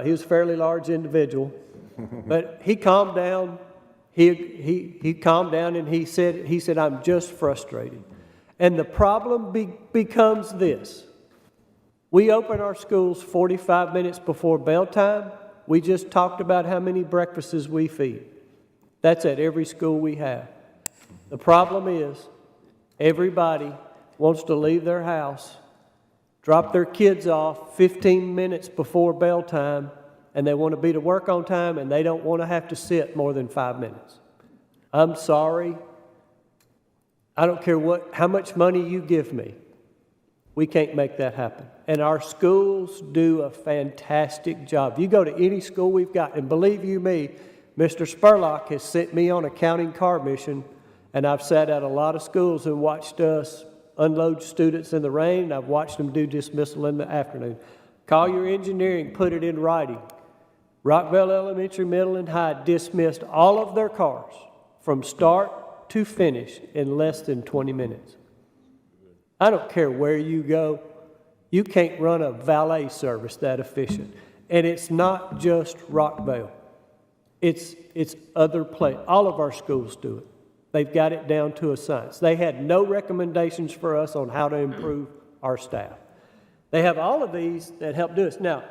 He was a fairly large individual, but he calmed down. He calmed down and he said, I'm just frustrated. And the problem becomes this. We open our schools 45 minutes before bell time. We just talked about how many breakfasts we feed. That's at every school we have. The problem is everybody wants to leave their house, drop their kids off 15 minutes before bell time, and they want to be to work on time, and they don't want to have to sit more than 5 minutes. I'm sorry. I don't care how much money you give me. We can't make that happen. And our schools do a fantastic job. You go to any school we've got, and believe you me, Mr. Spurlock has sent me on a counting car mission, and I've sat at a lot of schools and watched us unload students in the rain. I've watched them do dismissal in the afternoon. Collier Engineering put it in writing. Rockville Elementary, Middle, and High dismissed all of their cars from start to finish in less than 20 minutes. I don't care where you go. You can't run a valet service that efficient. And it's not just Rockville. It's all of our schools do it. They've got it down to a science. They had no recommendations for us on how to improve our staff. They have all of these that help do this. Now,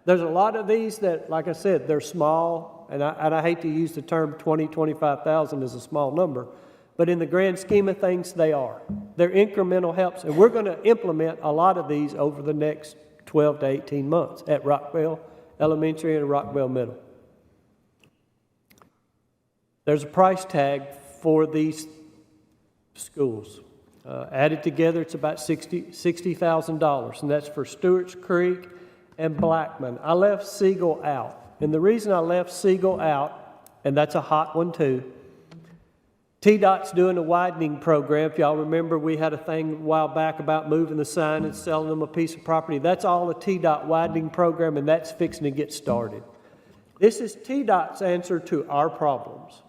there's a lot of these that, like I said, they're small, and I hate to use the term 25,000 as a small number, but in the grand scheme of things, they are. They're incremental helps, and we're going to implement a lot of these over the next 12 to 18 months at Rockville Elementary and Rockville Middle. There's a price tag for these schools. Added together, it's about $60,000, and that's for Stewart's Creek and Blackman. I left Siegel out, and the reason I left Siegel out, and that's a hot one too, TDOT's doing a widening program. If y'all remember, we had a thing a while back about moving the sign and selling them a piece of property. That's all a TDOT widening program, and that's fixing to get started. This is TDOT's answer to our problems.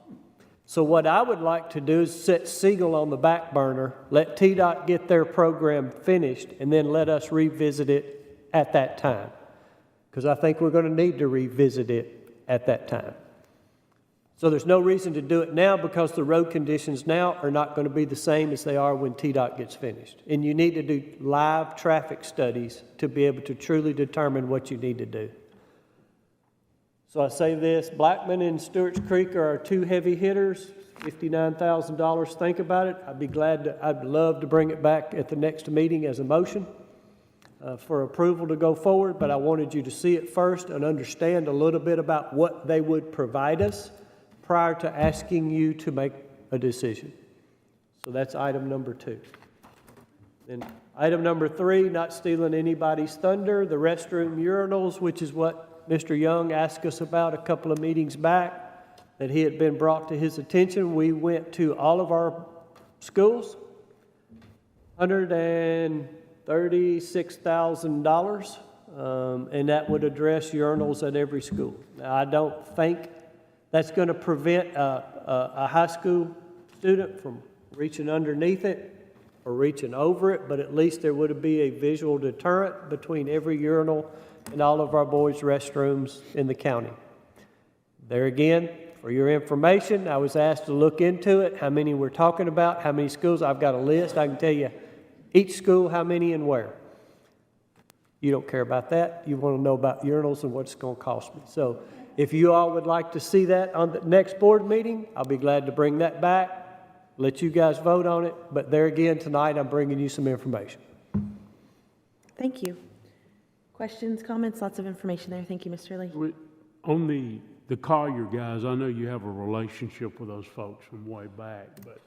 So what I would like to do is set Siegel on the back burner, let TDOT get their program finished, and then let us revisit it at that time. Because I think we're going to need to revisit it at that time. So there's no reason to do it now because the road conditions now are not going to be the same as they are when TDOT gets finished. And you need to do live traffic studies to be able to truly determine what you need to do. So I say this, Blackman and Stewart's Creek are our two heavy hitters, $59,000. Think about it. I'd love to bring it back at the next meeting as a motion for approval to go forward, but I wanted you to see it first and understand a little bit about what they would provide us prior to asking you to make a decision. So that's item number 2. Then item number 3, not stealing anybody's thunder, the restroom urinals, which is what Mr. Young asked us about a couple of meetings back, that he had been brought to his attention. We went to all of our schools, $136,000, and that would address urinals at every school. Now, I don't think that's going to prevent a high school student from reaching underneath it or reaching over it, but at least there would be a visual deterrent between every urinal and all of our boys' restrooms in the county. There again, for your information, I was asked to look into it, how many we're talking about, how many schools. I've got a list. I can tell you each school, how many and where. You don't care about that. You want to know about urinals and what it's going to cost me. So if you all would like to see that on the next board meeting, I'll be glad to bring that back, let you guys vote on it. But there again, tonight, I'm bringing you some information. Thank you. Questions, comments? Lots of information there. Thank you, Mr. Lee. On the Collier guys, I know you have a relationship with those folks from way back, but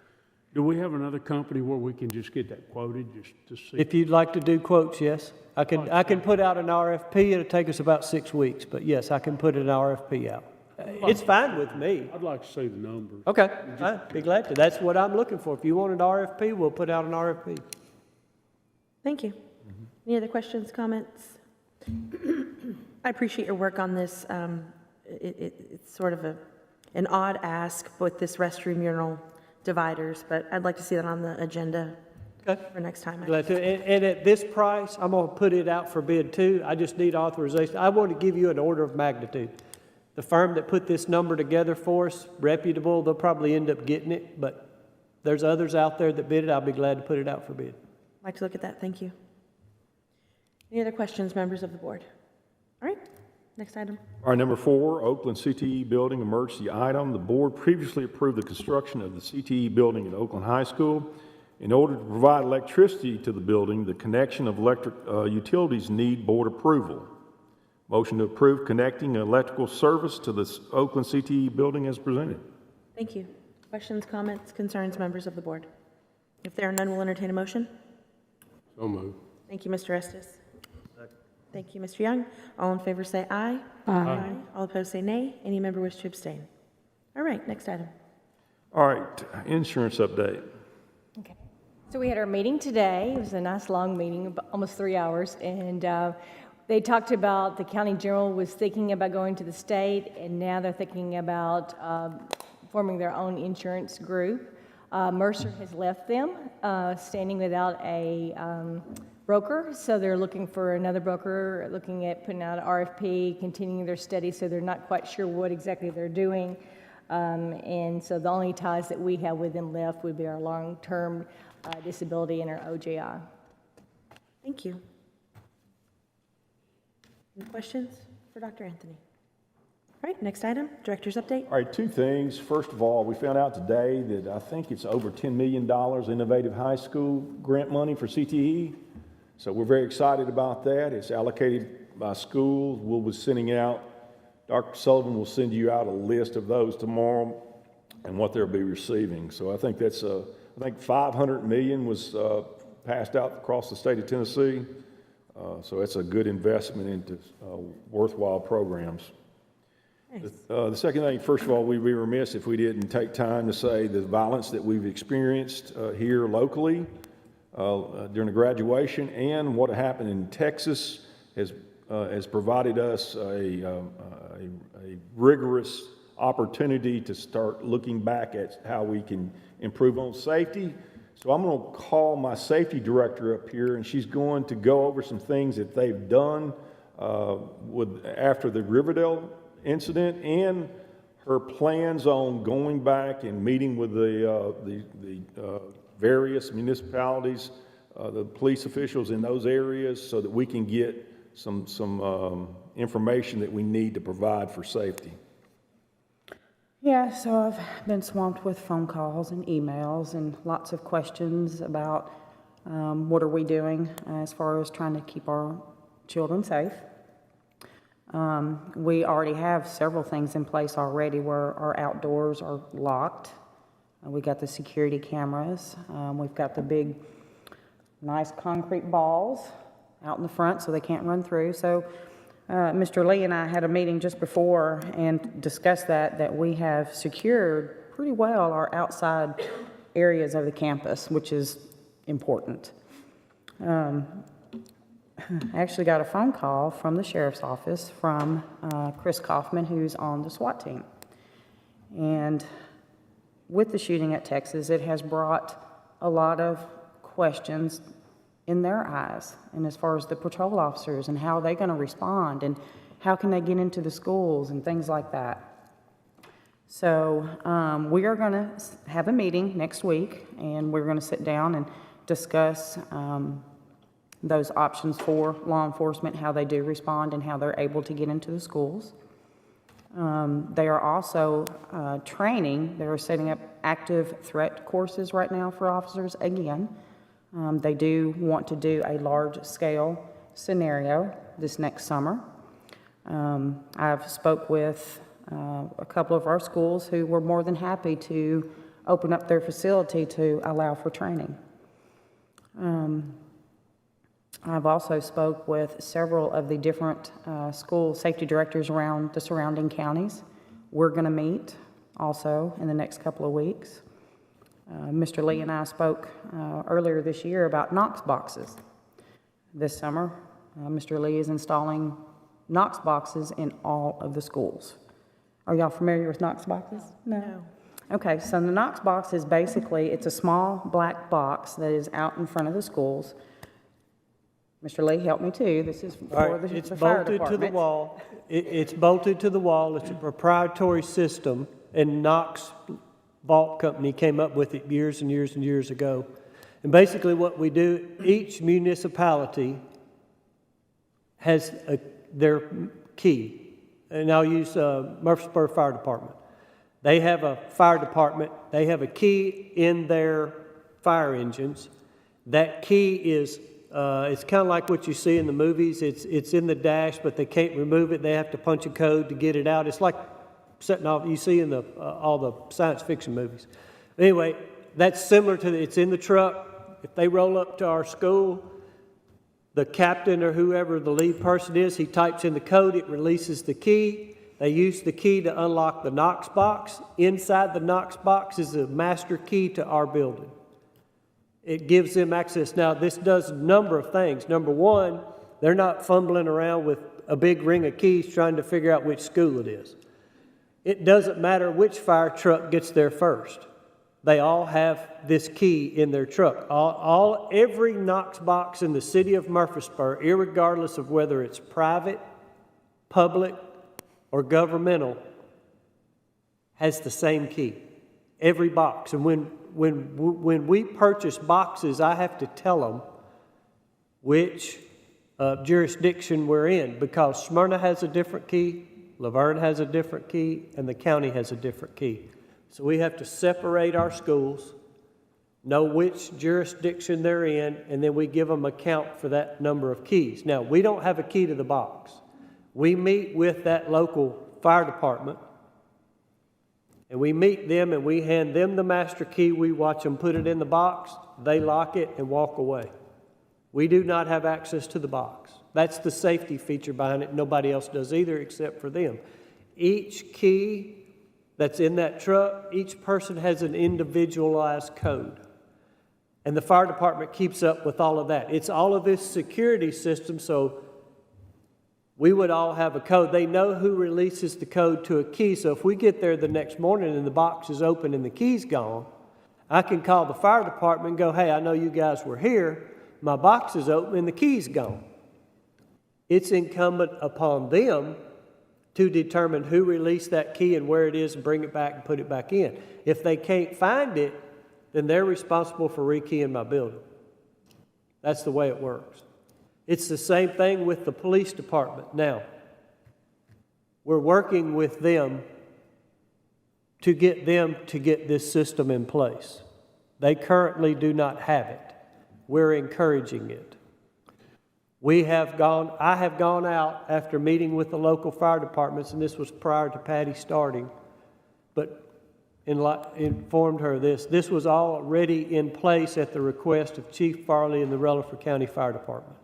do we have another company where we can just get that quoted just to see? If you'd like to do quotes, yes. I can put out an RFP. It'll take us about 6 weeks, but yes, I can put an RFP out. It's fine with me. I'd like to see the numbers. Okay, I'd be glad to. That's what I'm looking for. If you want an RFP, we'll put out an RFP. Thank you. Any other questions, comments? I appreciate your work on this. It's sort of an odd ask with this restroom urinal dividers, but I'd like to see that on the agenda for next time. Glad to. And at this price, I'm going to put it out for bid too. I just need authorization. I want to give you an order of magnitude. The firm that put this number together for us, reputable, they'll probably end up getting it, but there's others out there that bid it. I'll be glad to put it out for bid. I'd like to look at that. Thank you. Any other questions, members of the board? All right, next item. All right, number 4, Oakland CTE building emergency item. The board previously approved the construction of the CTE building at Oakland High School. In order to provide electricity to the building, the connection of electric utilities need board approval. Motion to approve connecting electrical service to the Oakland CTE building as presented. Thank you. Questions, comments, concerns, members of the board? If there are none, we'll entertain a motion. So moved. Thank you, Mr. Estes. Thank you, Mr. Young. All in favor say aye. Aye. All opposed say nay. Any member wish to abstain? All right, next item. All right, insurance update. Okay. So we had our meeting today. It was a nice long meeting, almost 3 hours, and they talked about the county general was thinking about going to the state, and now they're thinking about forming their own insurance group. Mercer has left them, standing without a broker, so they're looking for another broker, looking at putting out an RFP, continuing their study, so they're not quite sure what exactly they're doing. And so the only ties that we have with them left would be our long-term disability and our OJI. Thank you. Any questions for Dr. Anthony? All right, next item, director's update. All right, two things. First of all, we found out today that I think it's over $10 million Innovative High School grant money for CTE. So we're very excited about that. It's allocated by schools. We'll be sending out, Dr. Sullivan will send you out a list of those tomorrow and what they'll be receiving. So I think that's, I think $500 million was passed out across the state of Tennessee. So it's a good investment into worthwhile programs. Nice. The second thing, first of all, we'd be remiss if we didn't take time to say the violence that we've experienced here locally during the graduation and what happened in Texas has provided us a rigorous opportunity to start looking back at how we can improve on safety. So I'm going to call my safety director up here, and she's going to go over some things that they've done after the Riverdale incident and her plans on going back and meeting with the various municipalities, the police officials in those areas, so that we can get some information that we need to provide for safety. Yeah, so I've been swamped with phone calls and emails and lots of questions about what are we doing as far as trying to keep our children safe. We already have several things in place already where our outdoors are locked. We got the security cameras. We've got the big, nice concrete balls out in the front so they can't run through. So Mr. Lee and I had a meeting just before and discussed that we have secured pretty well our outside areas of the campus, which is important. I actually got a phone call from the sheriff's office from Chris Kaufman, who's on the SWAT team. And with the shooting at Texas, it has brought a lot of questions in their eyes, and as far as the patrol officers and how they're going to respond and how can they get into the schools and things like that. So we are going to have a meeting next week, and we're going to sit down and discuss those options for law enforcement, how they do respond and how they're able to get into the schools. They are also training. They're setting up active threat courses right now for officers again. They do want to do a large-scale scenario this next summer. I've spoke with a couple of our schools who were more than happy to open up their facility to allow for training. I've also spoke with several of the different school safety directors around the surrounding counties. We're going to meet also in the next couple of weeks. Mr. Lee and I spoke earlier this year about Knox boxes. This summer, Mr. Lee is installing Knox boxes in all of the schools. Are y'all familiar with Knox boxes? No. Okay, so the Knox box is basically, it's a small black box that is out in front of the schools. Mr. Lee, help me too. This is for the fire department. It's bolted to the wall. It's bolted to the wall. It's a proprietary system, and Knox Vault Company came up with it years and years and years ago. And basically what we do, each municipality has their key. And I'll use Murfreesboro Fire Department. They have a fire department. They have a key in their fire engines. That key is, it's kind of like what you see in the movies. It's in the dash, but they can't remove it. They have to punch a code to get it out. It's like setting off, you see in all the science fiction movies. Anyway, that's similar to, it's in the truck. If they roll up to our school, the captain or whoever the lead person is, he types in the code, it releases the key. They use the key to unlock the Knox box. Inside the Knox box is a master key to our building. It gives them access. Now, this does a number of things. Number one, they're not fumbling around with a big ring of keys trying to figure out which school it is. It doesn't matter which fire truck gets there first. They all have this key in their truck. Every Knox box in the city of Murfreesboro, irregardless of whether it's private, public, or governmental, has the same key. Every box. And when we purchase boxes, I have to tell them which jurisdiction we're in, because Smyrna has a different key, Laverne has a different key, and the county has a different key. So we have to separate our schools, know which jurisdiction they're in, and then we give them a count for that number of keys. Now, we don't have a key to the box. We meet with that local fire department, and we meet them and we hand them the master key. We watch them put it in the box, they lock it and walk away. We do not have access to the box. That's the safety feature behind it. Nobody else does either except for them. Each key that's in that truck, each person has an individualized code. And the fire department keeps up with all of that. It's all of this security system, so we would all have a code. They know who releases the code to a key, so if we get there the next morning and the box is open and the key's gone, I can call the fire department and go, hey, I know you guys were here, my box is open and the key's gone. It's incumbent upon them to determine who released that key and where it is and bring it back and put it back in. If they can't find it, then they're responsible for rekeying my building. That's the way it works. It's the same thing with the police department. Now, we're working with them to get this system in place. They currently do not have it. We're encouraging it. I have gone out after meeting with the local fire departments, and this was prior to Patty starting, but informed her this was already in place at the request of Chief Farley and the Rutherford County Fire Department.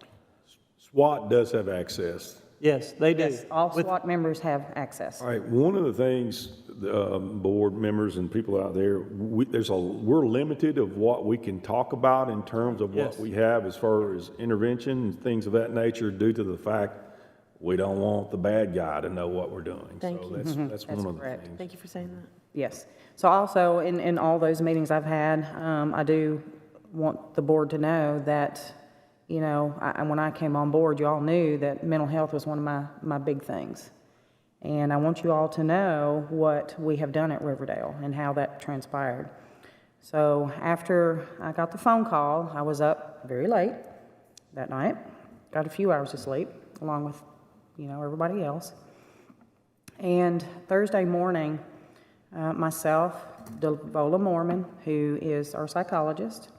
SWAT does have access. Yes, they do. Yes, all SWAT members have access. All right, one of the things, board members and people out there, we're limited of what we can talk about in terms of what we have as far as intervention and things of that nature, due to the fact we don't want the bad guy to know what we're doing. Thank you. That's one of the things. Thank you for saying that. Yes. So also, in all those meetings I've had, I do want the board to know that, you know, when I came on board, you all knew that mental health was one of my big things. And I want you all to know what we have done at Riverdale and how that transpired. So after I got the phone call, I was up very late that night, got a few hours of sleep, along with, you know, everybody else. And Thursday morning, myself, Devola Mormon, who is our psychologist,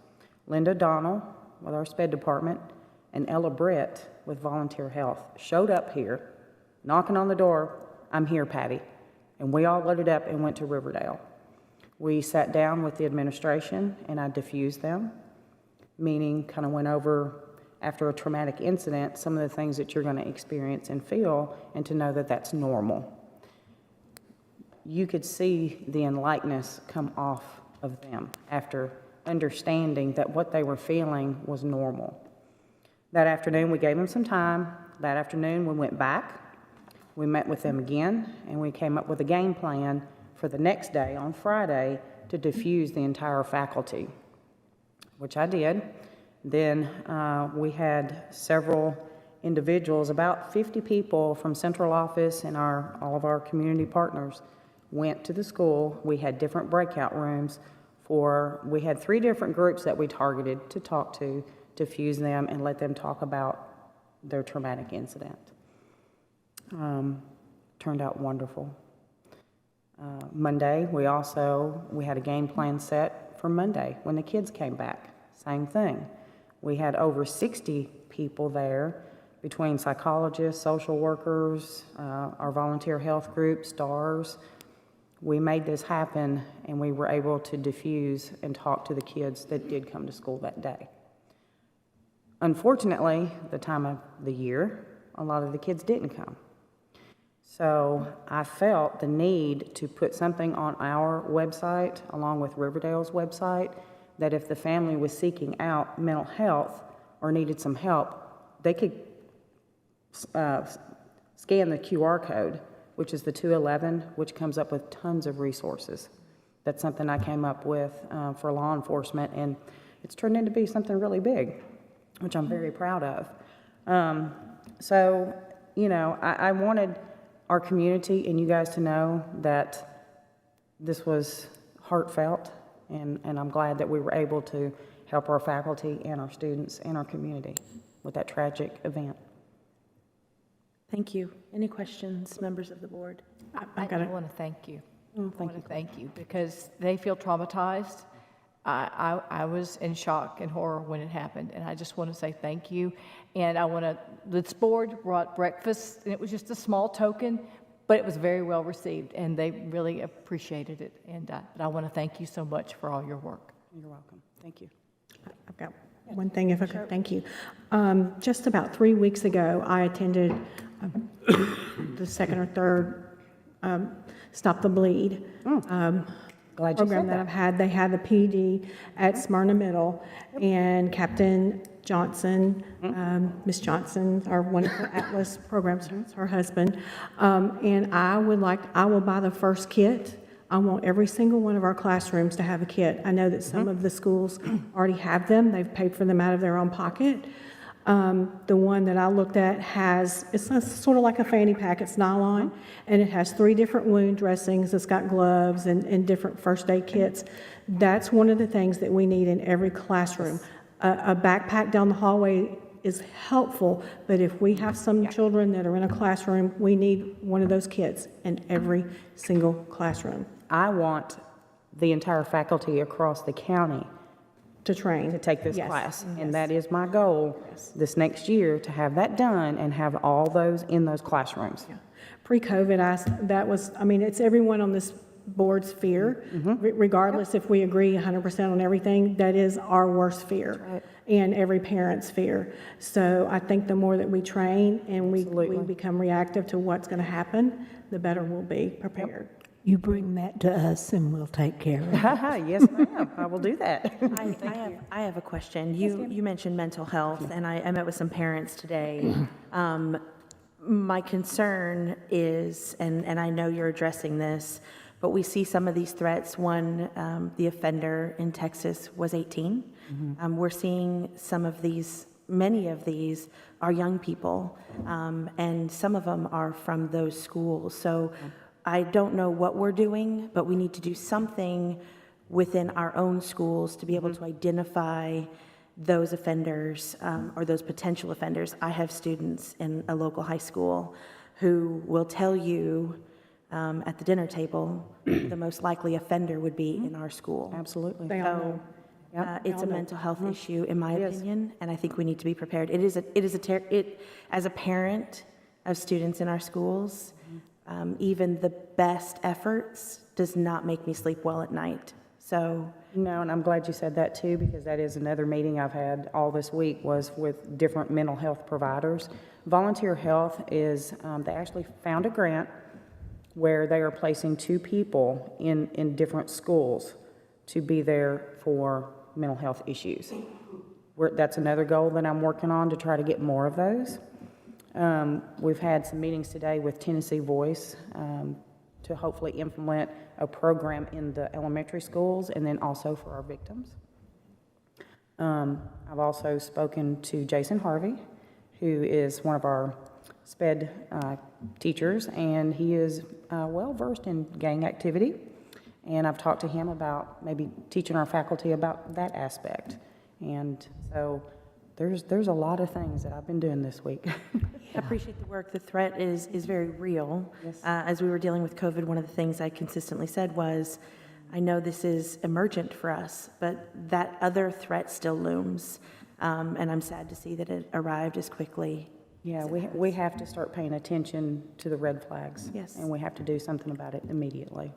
Linda Donnell with our SPED department, and Ella Brett with Volunteer Health showed up here, knocking on the door, I'm here, Patty. And we all loaded up and went to Riverdale. We sat down with the administration and I diffused them, meaning kind of went over, after a traumatic incident, some of the things that you're going to experience and feel, and to know that that's normal. You could see the enlightness come off of them after understanding that what they were feeling was normal. That afternoon, we gave them some time. That afternoon, we went back. We met with them again, and we came up with a game plan for the next day, on Friday, to diffuse the entire faculty, which I did. Then we had several individuals, about 50 people from central office and all of our community partners went to the school. We had different breakout rooms we had 3 different groups that we targeted to talk to fuse them and let them talk about their traumatic incident. Turned out wonderful. Monday, we had a game plan set for Monday when the kids came back. Same thing. We had over 60 people there, between psychologists, social workers, our volunteer health group, STARS. We made this happen, and we were able to diffuse and talk to the kids that did come to school that day. Unfortunately, the time of the year, a lot of the kids didn't come. So I felt the need to put something on our website, along with Riverdale's website, that if the family was seeking out mental health or needed some help, they could scan the QR code, which is the 211, which comes up with tons of resources That's something I came up with for law enforcement, and it's turned into be something really big, which I'm very proud of. So, you know, I wanted our community and you guys to know that this was heartfelt, and I'm glad that we were able to help our faculty and our students and our community with that tragic event. Thank you. Any questions, members of the board? I want to thank you. Oh, I want to thank you because they feel traumatized. I was in shock and horror when it happened, and I just want to say thank you. And I want to, this board brought breakfast, and it was just a small token, but it was very well received, and they really appreciated it. And I want to thank you so much for all your work. You're welcome. Thank you. I've got one thing, if I could. Thank you. Just about 3 weeks ago, I attended the second or third Stop the Bleed Glad you program said that I've had. They had the PD at Smyrna Middle, and Captain Johnson, Miss Johnson, our wonderful Atlas programs, her husband, and I will buy the first kit. I want every single one of our classrooms to have a kit. I know that some of the schools already have them. They've paid for them out of their own pocket. The one that I looked at it's sort of like a fanny pack. It's nylon, and it has 3 different wound dressings. It's got gloves and different first aid kits. That's one of the things that we need in every classroom. A backpack down the hallway is helpful, but if we have some children that are in a classroom, we need one of those kits in every single classroom. I want the entire faculty across the county to train, to take this class. And that is my goal this next year, to have that done and have all those in those classrooms. Pre-COVID, it's everyone on this board's fear, regardless if we agree 100% on everything. That is our worst fear, and every parent's fear. So I think the more that we train and we become reactive to what's going to happen, the better we'll be prepared. You bring that to us and we'll take care of it. Yes, ma'am. I will do that. I have a question. You mentioned mental health, and I met with some parents today. My concern is, and I know you're addressing this, but we see some of these threats. One, the offender in Texas was 18. We're seeing many of these are young people, and some of them are from those schools. So I don't know what we're doing, but we need to do something within our own schools to be able to identify those offenders or those potential offenders. I have students in a local high school who will tell you at the dinner table the most likely offender would be in our school. Absolutely. It's a mental health issue, in my opinion, and I think we need to be prepared. As a parent of students in our schools, even the best efforts does not make me sleep well at night. No, and I'm glad you said that too, because that is another meeting I've had all this week was with different mental health providers. Volunteer Health is, they actually found a grant where they are placing 2 people in different schools to be there for mental health issues. That's another goal that I'm working on, to try to get more of those. We've had some meetings today with Tennessee Voice to hopefully implement a program in the elementary schools and then also for our victims. I've also spoken to Jason Harvey, who is one of our SPED teachers, and he is well versed in gang activity. And I've talked to him about maybe teaching our faculty about that aspect. And so there's a lot of things that I've been doing this week. I appreciate the work. The threat is very real. As we were dealing with COVID, one of the things I consistently said was, I know this is emergent for us, but that other threat still looms. And I'm sad to see that it arrived as quickly. Yeah, we have to start paying attention to the red flags. Yes. And we have to do something about it immediately.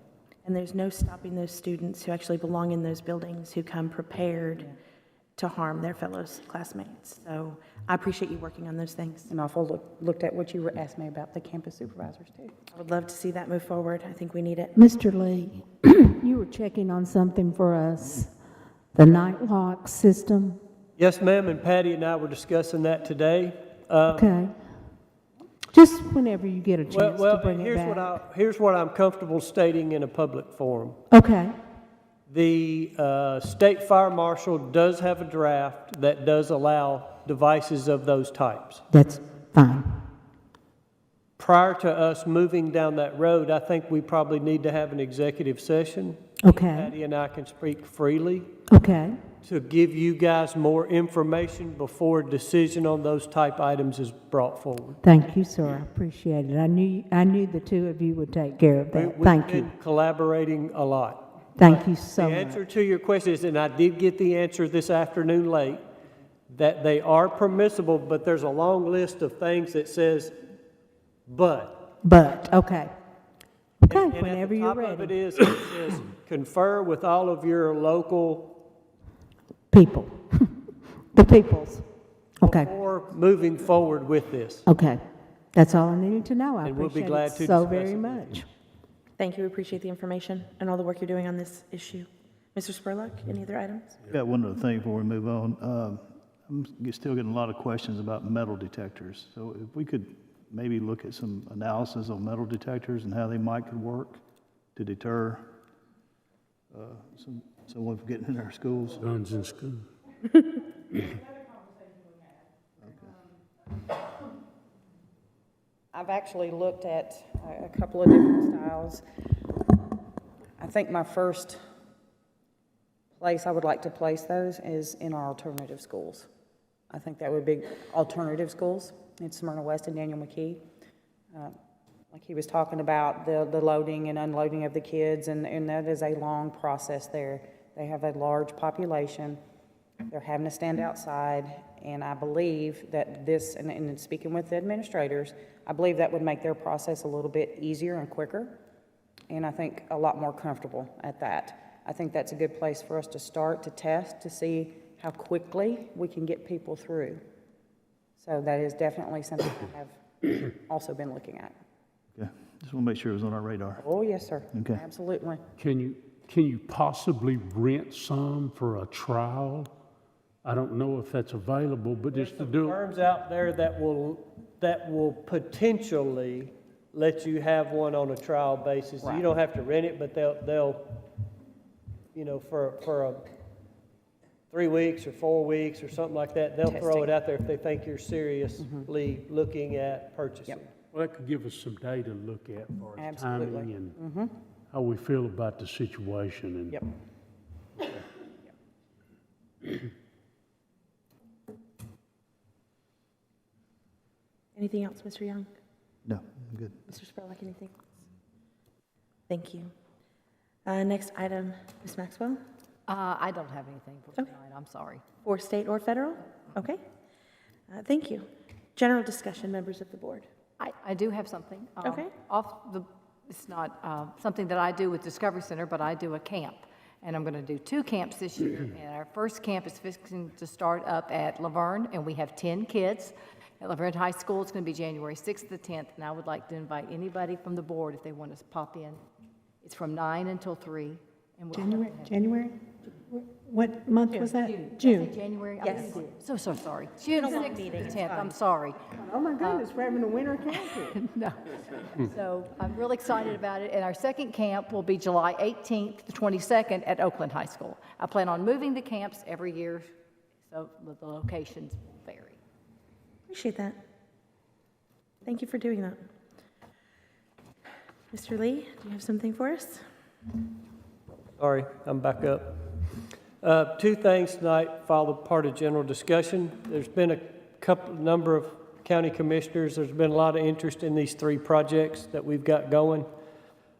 And there's no stopping those students who actually belong in those buildings, who come prepared to harm their fellow classmates. So I appreciate you working on those things. And also looked at what you were asking me about the campus supervisors too. I would love to see that move forward. I think we need it. Mr. Lee, you were checking on something for us, the night lock system. Yes, ma'am, and Patty and I were discussing that today. Okay. Just whenever you get a chance to bring it back. Here's what I'm comfortable stating in a public forum. Okay. The state fire marshal does have a draft that does allow devices of those types. That's fine. Prior to us moving down that road, I think we probably need to have an executive session. Okay. Patty and I can speak freely. Okay. To give you guys more information before a decision on those type items is brought forward. Thank you, sir. I appreciate it. I knew the two of you would take care of that. Thank you. We've been collaborating a lot. Thank you so much. The answer to your question is, and I did get the answer this afternoon late, that they are permissible, but there's a long list of things that says, but. But, okay. Okay, And whenever you're ready. at the top of it says, confer with all of your local people. The peoples. Okay. Before moving forward with this. Okay. That's all I needed to know. I And we'll be appreciate glad it to so discuss very it with much. Thank you. We appreciate the information and all the work you're doing on this issue. Mr. Spurlock, any other items? Got one other thing before we move on. I'm still getting a lot of questions about metal detectors. So if we could maybe look at some analysis on metal detectors and how they might could work to deter someone from getting in our schools. Guns in school. I've actually looked at a couple of different styles. I think my first place I would like to place those is in our alternative schools. I think that would be alternative schools in Smyrna West and Daniel McKee. Like he was talking about the loading and unloading of the kids, and that is a long process there. They have a large population. They're having to stand outside, and I believe that this, and speaking with the administrators, I believe that would make their process a little bit easier and quicker, and I think a lot more comfortable at that. I think that's a good place for us to start to test to see how quickly we can get people through. So that is definitely something I have also been looking at. Okay, just want to make sure it was on our radar. Oh, yes, sir. Okay. Absolutely. Can you possibly rent some for a trial? I don't know if that's available, but just to do it. Firms out there that will potentially let you have one on a trial basis. Right. You don't have to rent it, but they'll for 3 weeks or 4 weeks or something like that, they'll throw it out there if they think you're seriously looking at purchasing. Yep. Well, that could give us some data to look at for Absolutely. timing and how we feel about the situation. And Yep. Anything else, Mr. Young? No, I'm good. Mr. Spurlock, anything else? Thank you. Next item, Ms. Maxwell, I don't have anything for tonight, I'm sorry. for state or federal? Okay. Thank you. General discussion, members of the board. I do have something. Okay. It's not something that I do with Discovery Center, but I do a camp. And I'm going to do 2 camps this year. And our first camp is fixing to start up at Laverne, and we have 10 kids. At Laverne High School, it's going to be January 6th to 10th, and I would like to invite anybody from the board if they want to pop in. It's from 9 until 3. And January? What month was that? Did I say January? Yes. So sorry. June 6th to 10th, I'm sorry. Oh, my goodness, we're having a winter camp here. No. So I'm really excited about it. And our second camp will be July 18th to 22nd at Oakland High School. I plan on moving the camps every year, so the locations vary. Appreciate that. Thank you for doing that. Mr. Lee, do you have something for us? Sorry, I'm back up. 2 things tonight, followed part of general discussion. There's been a number of county commissioners. There's been a lot of interest in these 3 projects that we've got going.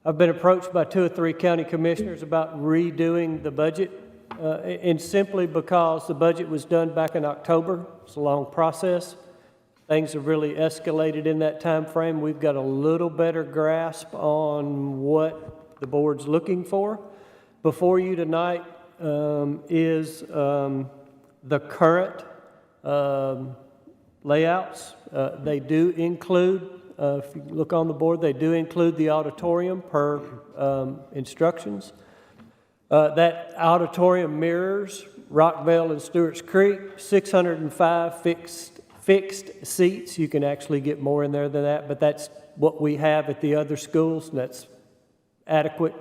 I've been approached by 2 or 3 county commissioners about redoing the budget, and simply because the budget was done back in October. It's a long process. Things have really escalated in that time frame. We've got a little better grasp on what the board's looking for. Before you tonight is the current layouts. They do include, if you look on the board, they do include the auditorium per instructions. That auditorium mirrors Rockville and Stewart's Creek, 605 fixed seats. You can actually get more in there than that, but that's what we have at the other schools, and that's adequate.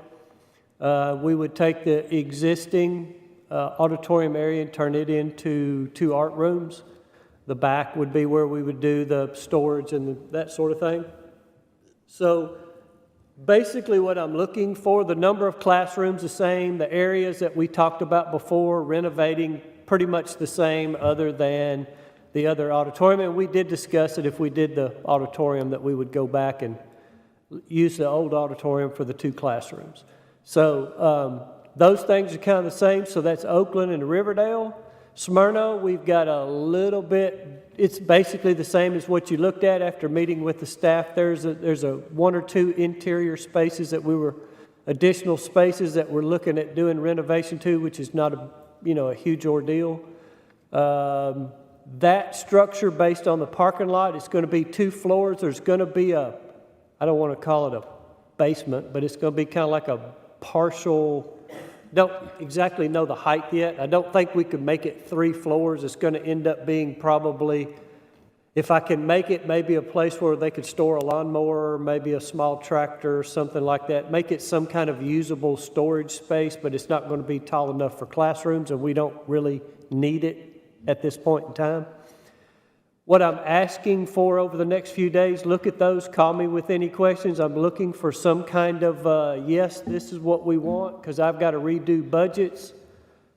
We would take the existing auditorium area and turn it into 2 art rooms. The back would be where we would do the storage and that sort of thing. So basically what I'm looking for, the number of classrooms the same, the areas that we talked about before, renovating pretty much the same other than the other auditorium. And we did discuss it, if we did the auditorium, that we would go back and use the old auditorium for the 2 classrooms. So those things are kind of the same. So that's Oakland and Riverdale. Smyrna, we've got a little bit, it's basically the same as what you looked at after meeting with the staff. There's a 1 or 2 interior spaces additional spaces that we're looking at doing renovation to, which is not a huge ordeal. That structure based on the parking lot, it's going to be 2 floors. There's going to be I don't want to call it a basement, but it's going to be kind of like a partial, don't exactly know the height yet. I don't think we could make it 3 floors. It's going to end up being probably, if I can make it, maybe a place where they could store a lawnmower, maybe a small tractor or something like that. Make it some kind of usable storage space, but it's not going to be tall enough for classrooms, and we don't really need it at this point in time. What I'm asking for over the next few days, look at those, call me with any questions. I'm looking for some kind of, yes, this is what we want, because I've got to redo budgets.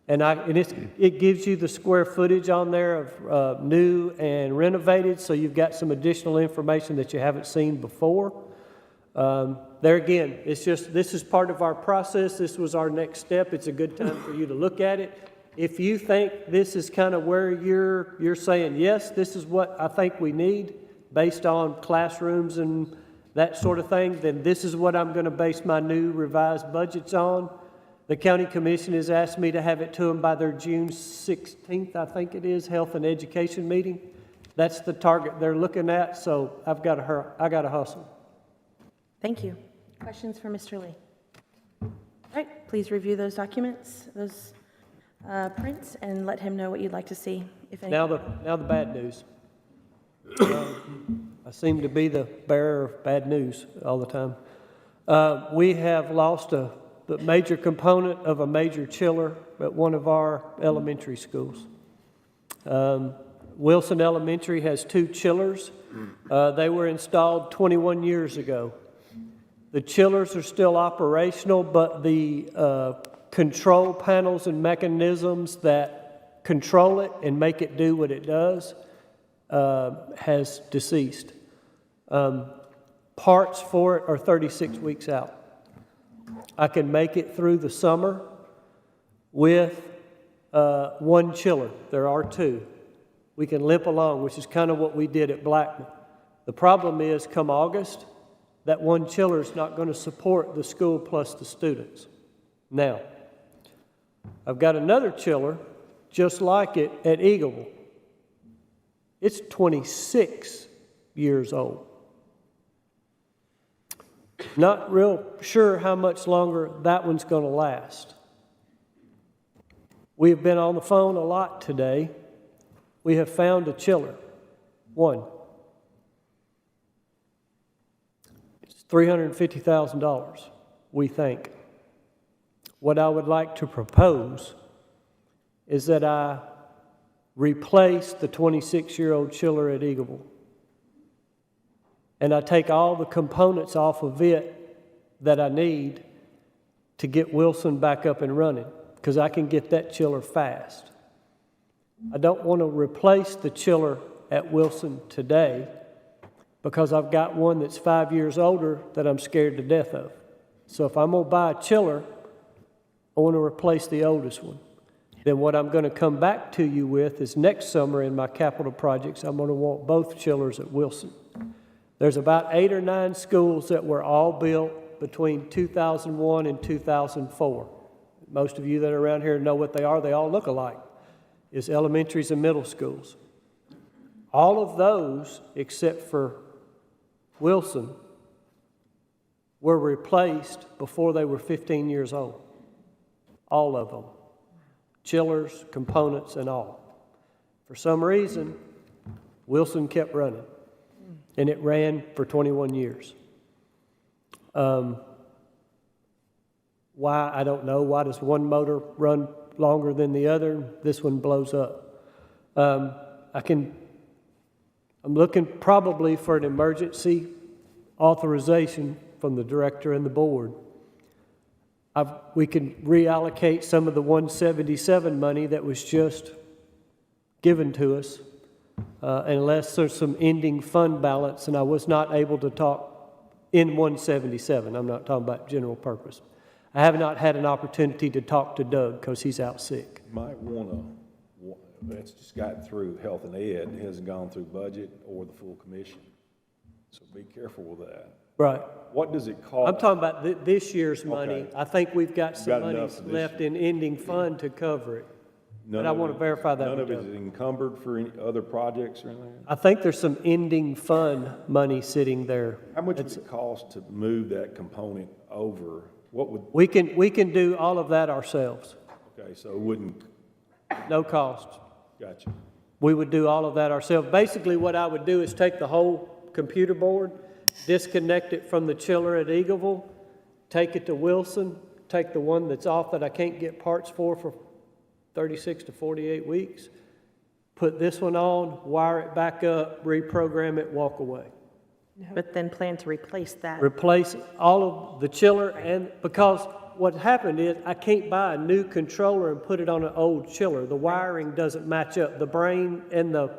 And it gives you the square footage on there of new and renovated, so you've got some additional information that you haven't seen before. There again, it's just, this is part of our process. This was our next step. It's a good time for you to look at it. If you think this is kind of where you're saying, yes, this is what I think we need based on classrooms and that sort of thing, then this is what I'm going to base my new revised budgets on. The county commission has asked me to have it to them by their June 16th, I think it is, health and education meeting. That's the target they're looking at, so I got to hustle. Thank you. Questions for Mr. Lee? All right, please review those documents, those prints, and let him know what you'd like to see, if any. Now the bad news. I seem to be the bearer of bad news all the time. We have lost the major component of a major chiller at one of our elementary schools. Wilson Elementary has 2 chillers. They were installed 21 years ago. The chillers are still operational, but the control panels and mechanisms that control it and make it do what it does has deceased. Parts for it are 36 weeks out. I can make it through the summer with 1 chiller. There are 2. We can limp along, which is kind of what we did at Blackman. The problem is, come August, that 1 chiller is not going to support the school plus the students. Now, I've got another chiller just like it at Eagleville. It's 26 years old. Not real sure how much longer that one's going to last. We've been on the phone a lot today. We have found a chiller. 1. It's $350,000, we think. What I would like to propose is that I replace the 26-year-old chiller at Eagleville. And I take all the components off of it that I need to get Wilson back up and running, because I can get that chiller fast. I don't want to replace the chiller at Wilson today because I've got one that's 5 years older that I'm scared to death of. So if I'm going to buy a chiller, I want to replace the oldest one. Then what I'm going to come back to you with is next summer in my capital projects, I'm going to want both chillers at Wilson. There's about 8 or 9 schools that were all built between 2001 and 2004. Most of you that are around here know what they are. They all look alike. It's elementaries and middle schools. All of those, except for Wilson, were replaced before they were 15 years old. All of them. Chillers, components, and all. For some reason, Wilson kept running. And it ran for 21 years. Why, I don't know. Why does one motor run longer than the other? This one blows up. I'm looking probably for an emergency authorization from the director and the board. We can reallocate some of the 177 money that was just given to us, unless there's some ending fund balance, and I was not able to talk in 177. I'm not talking about general purpose. I have not had an opportunity to talk to Doug because he's out sick. You might want to, that's just gotten through health and ed, it hasn't gone through budget or the full commission. So be careful with that. Right. What does it cost? I'm talking about this year's money. Okay. I think we've got some money enough for this left in ending fund to cover it. None But I of want it- to verify that. None with of it Doug. is encumbered for any other projects or anything? I think there's some ending fund money sitting there. How much would it cost to move that component over? What would, We can do all of that ourselves, okay, so it wouldn't, no cost. gotcha. We would do all of that ourselves. Basically, what I would do is take the whole computer board, disconnect it from the chiller at Eagleville, take it to Wilson, take the one that's off that I can't get parts for 36 to 48 weeks, put this one on, wire it back up, reprogram it, walk away. But then plan to replace that. Replace all of the chiller, and because what happened is I can't buy a new controller and put it on an old chiller. The wiring doesn't match up. The brain and the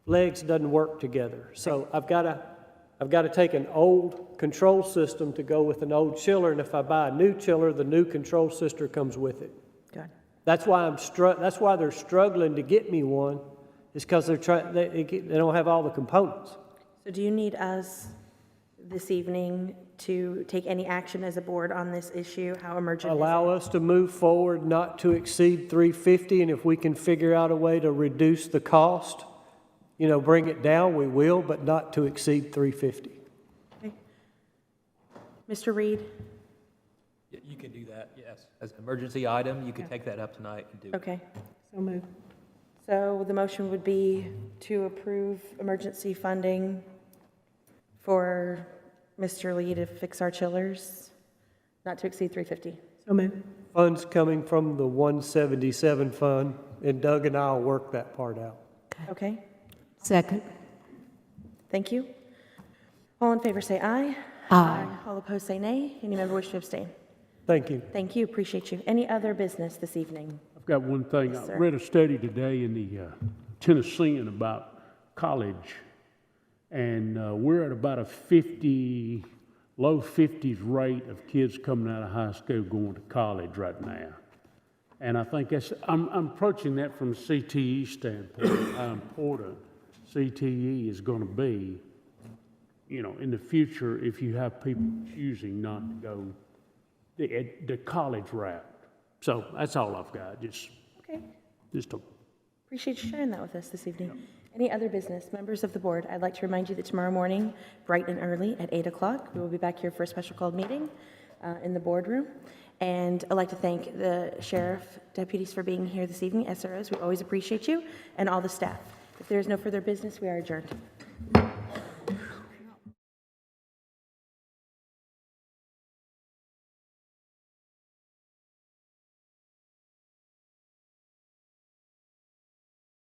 legs doesn't work together. So I've got to take an old control system to go with an old chiller, and if I buy a new chiller, the new control system comes with it. Good. That's why that's why they're struggling to get me one, is because they don't have all the components. So do you need us this evening to take any action as a board on this issue? How emergent is Allow us to move forward not to exceed 350, and if we can figure out a way to reduce the cost, bring it down, we will, but not to exceed 350. Okay. Mr. Reed? Yeah, you can do that, yes. As an emergency item, you can take that up tonight and do it. Okay. So moved. So the motion would be to approve emergency funding for Mr. Lee to fix our chillers, not to exceed 350. So moved. Funds coming from the 177 fund, and Doug and I will work that part out. Okay? Second. Thank you. All in favor say aye. Aye. All opposed say nay. Any member wish to abstain? Thank you. Thank you, appreciate you. Any other business this evening? I've got one thing. Yes, I sir. read a study today in the Tennessean about college, and we're at about a low 50s rate of kids coming out of high school going to college right now. And I think I'm approaching that from a CTE standpoint, how important CTE is going to be, in the future if you have people choosing not to go the college route. So that's all I've got, just Appreciate you sharing that with us this evening. Any other business? Members of the board, I'd like to remind you that tomorrow morning, bright and early at 8 o'clock, we will be back here for a special called meeting in the boardroom. And I'd like to thank the sheriff, deputies for being here this evening, SROs. We always appreciate you, and all the staff. If there is no further business, we are adjourned.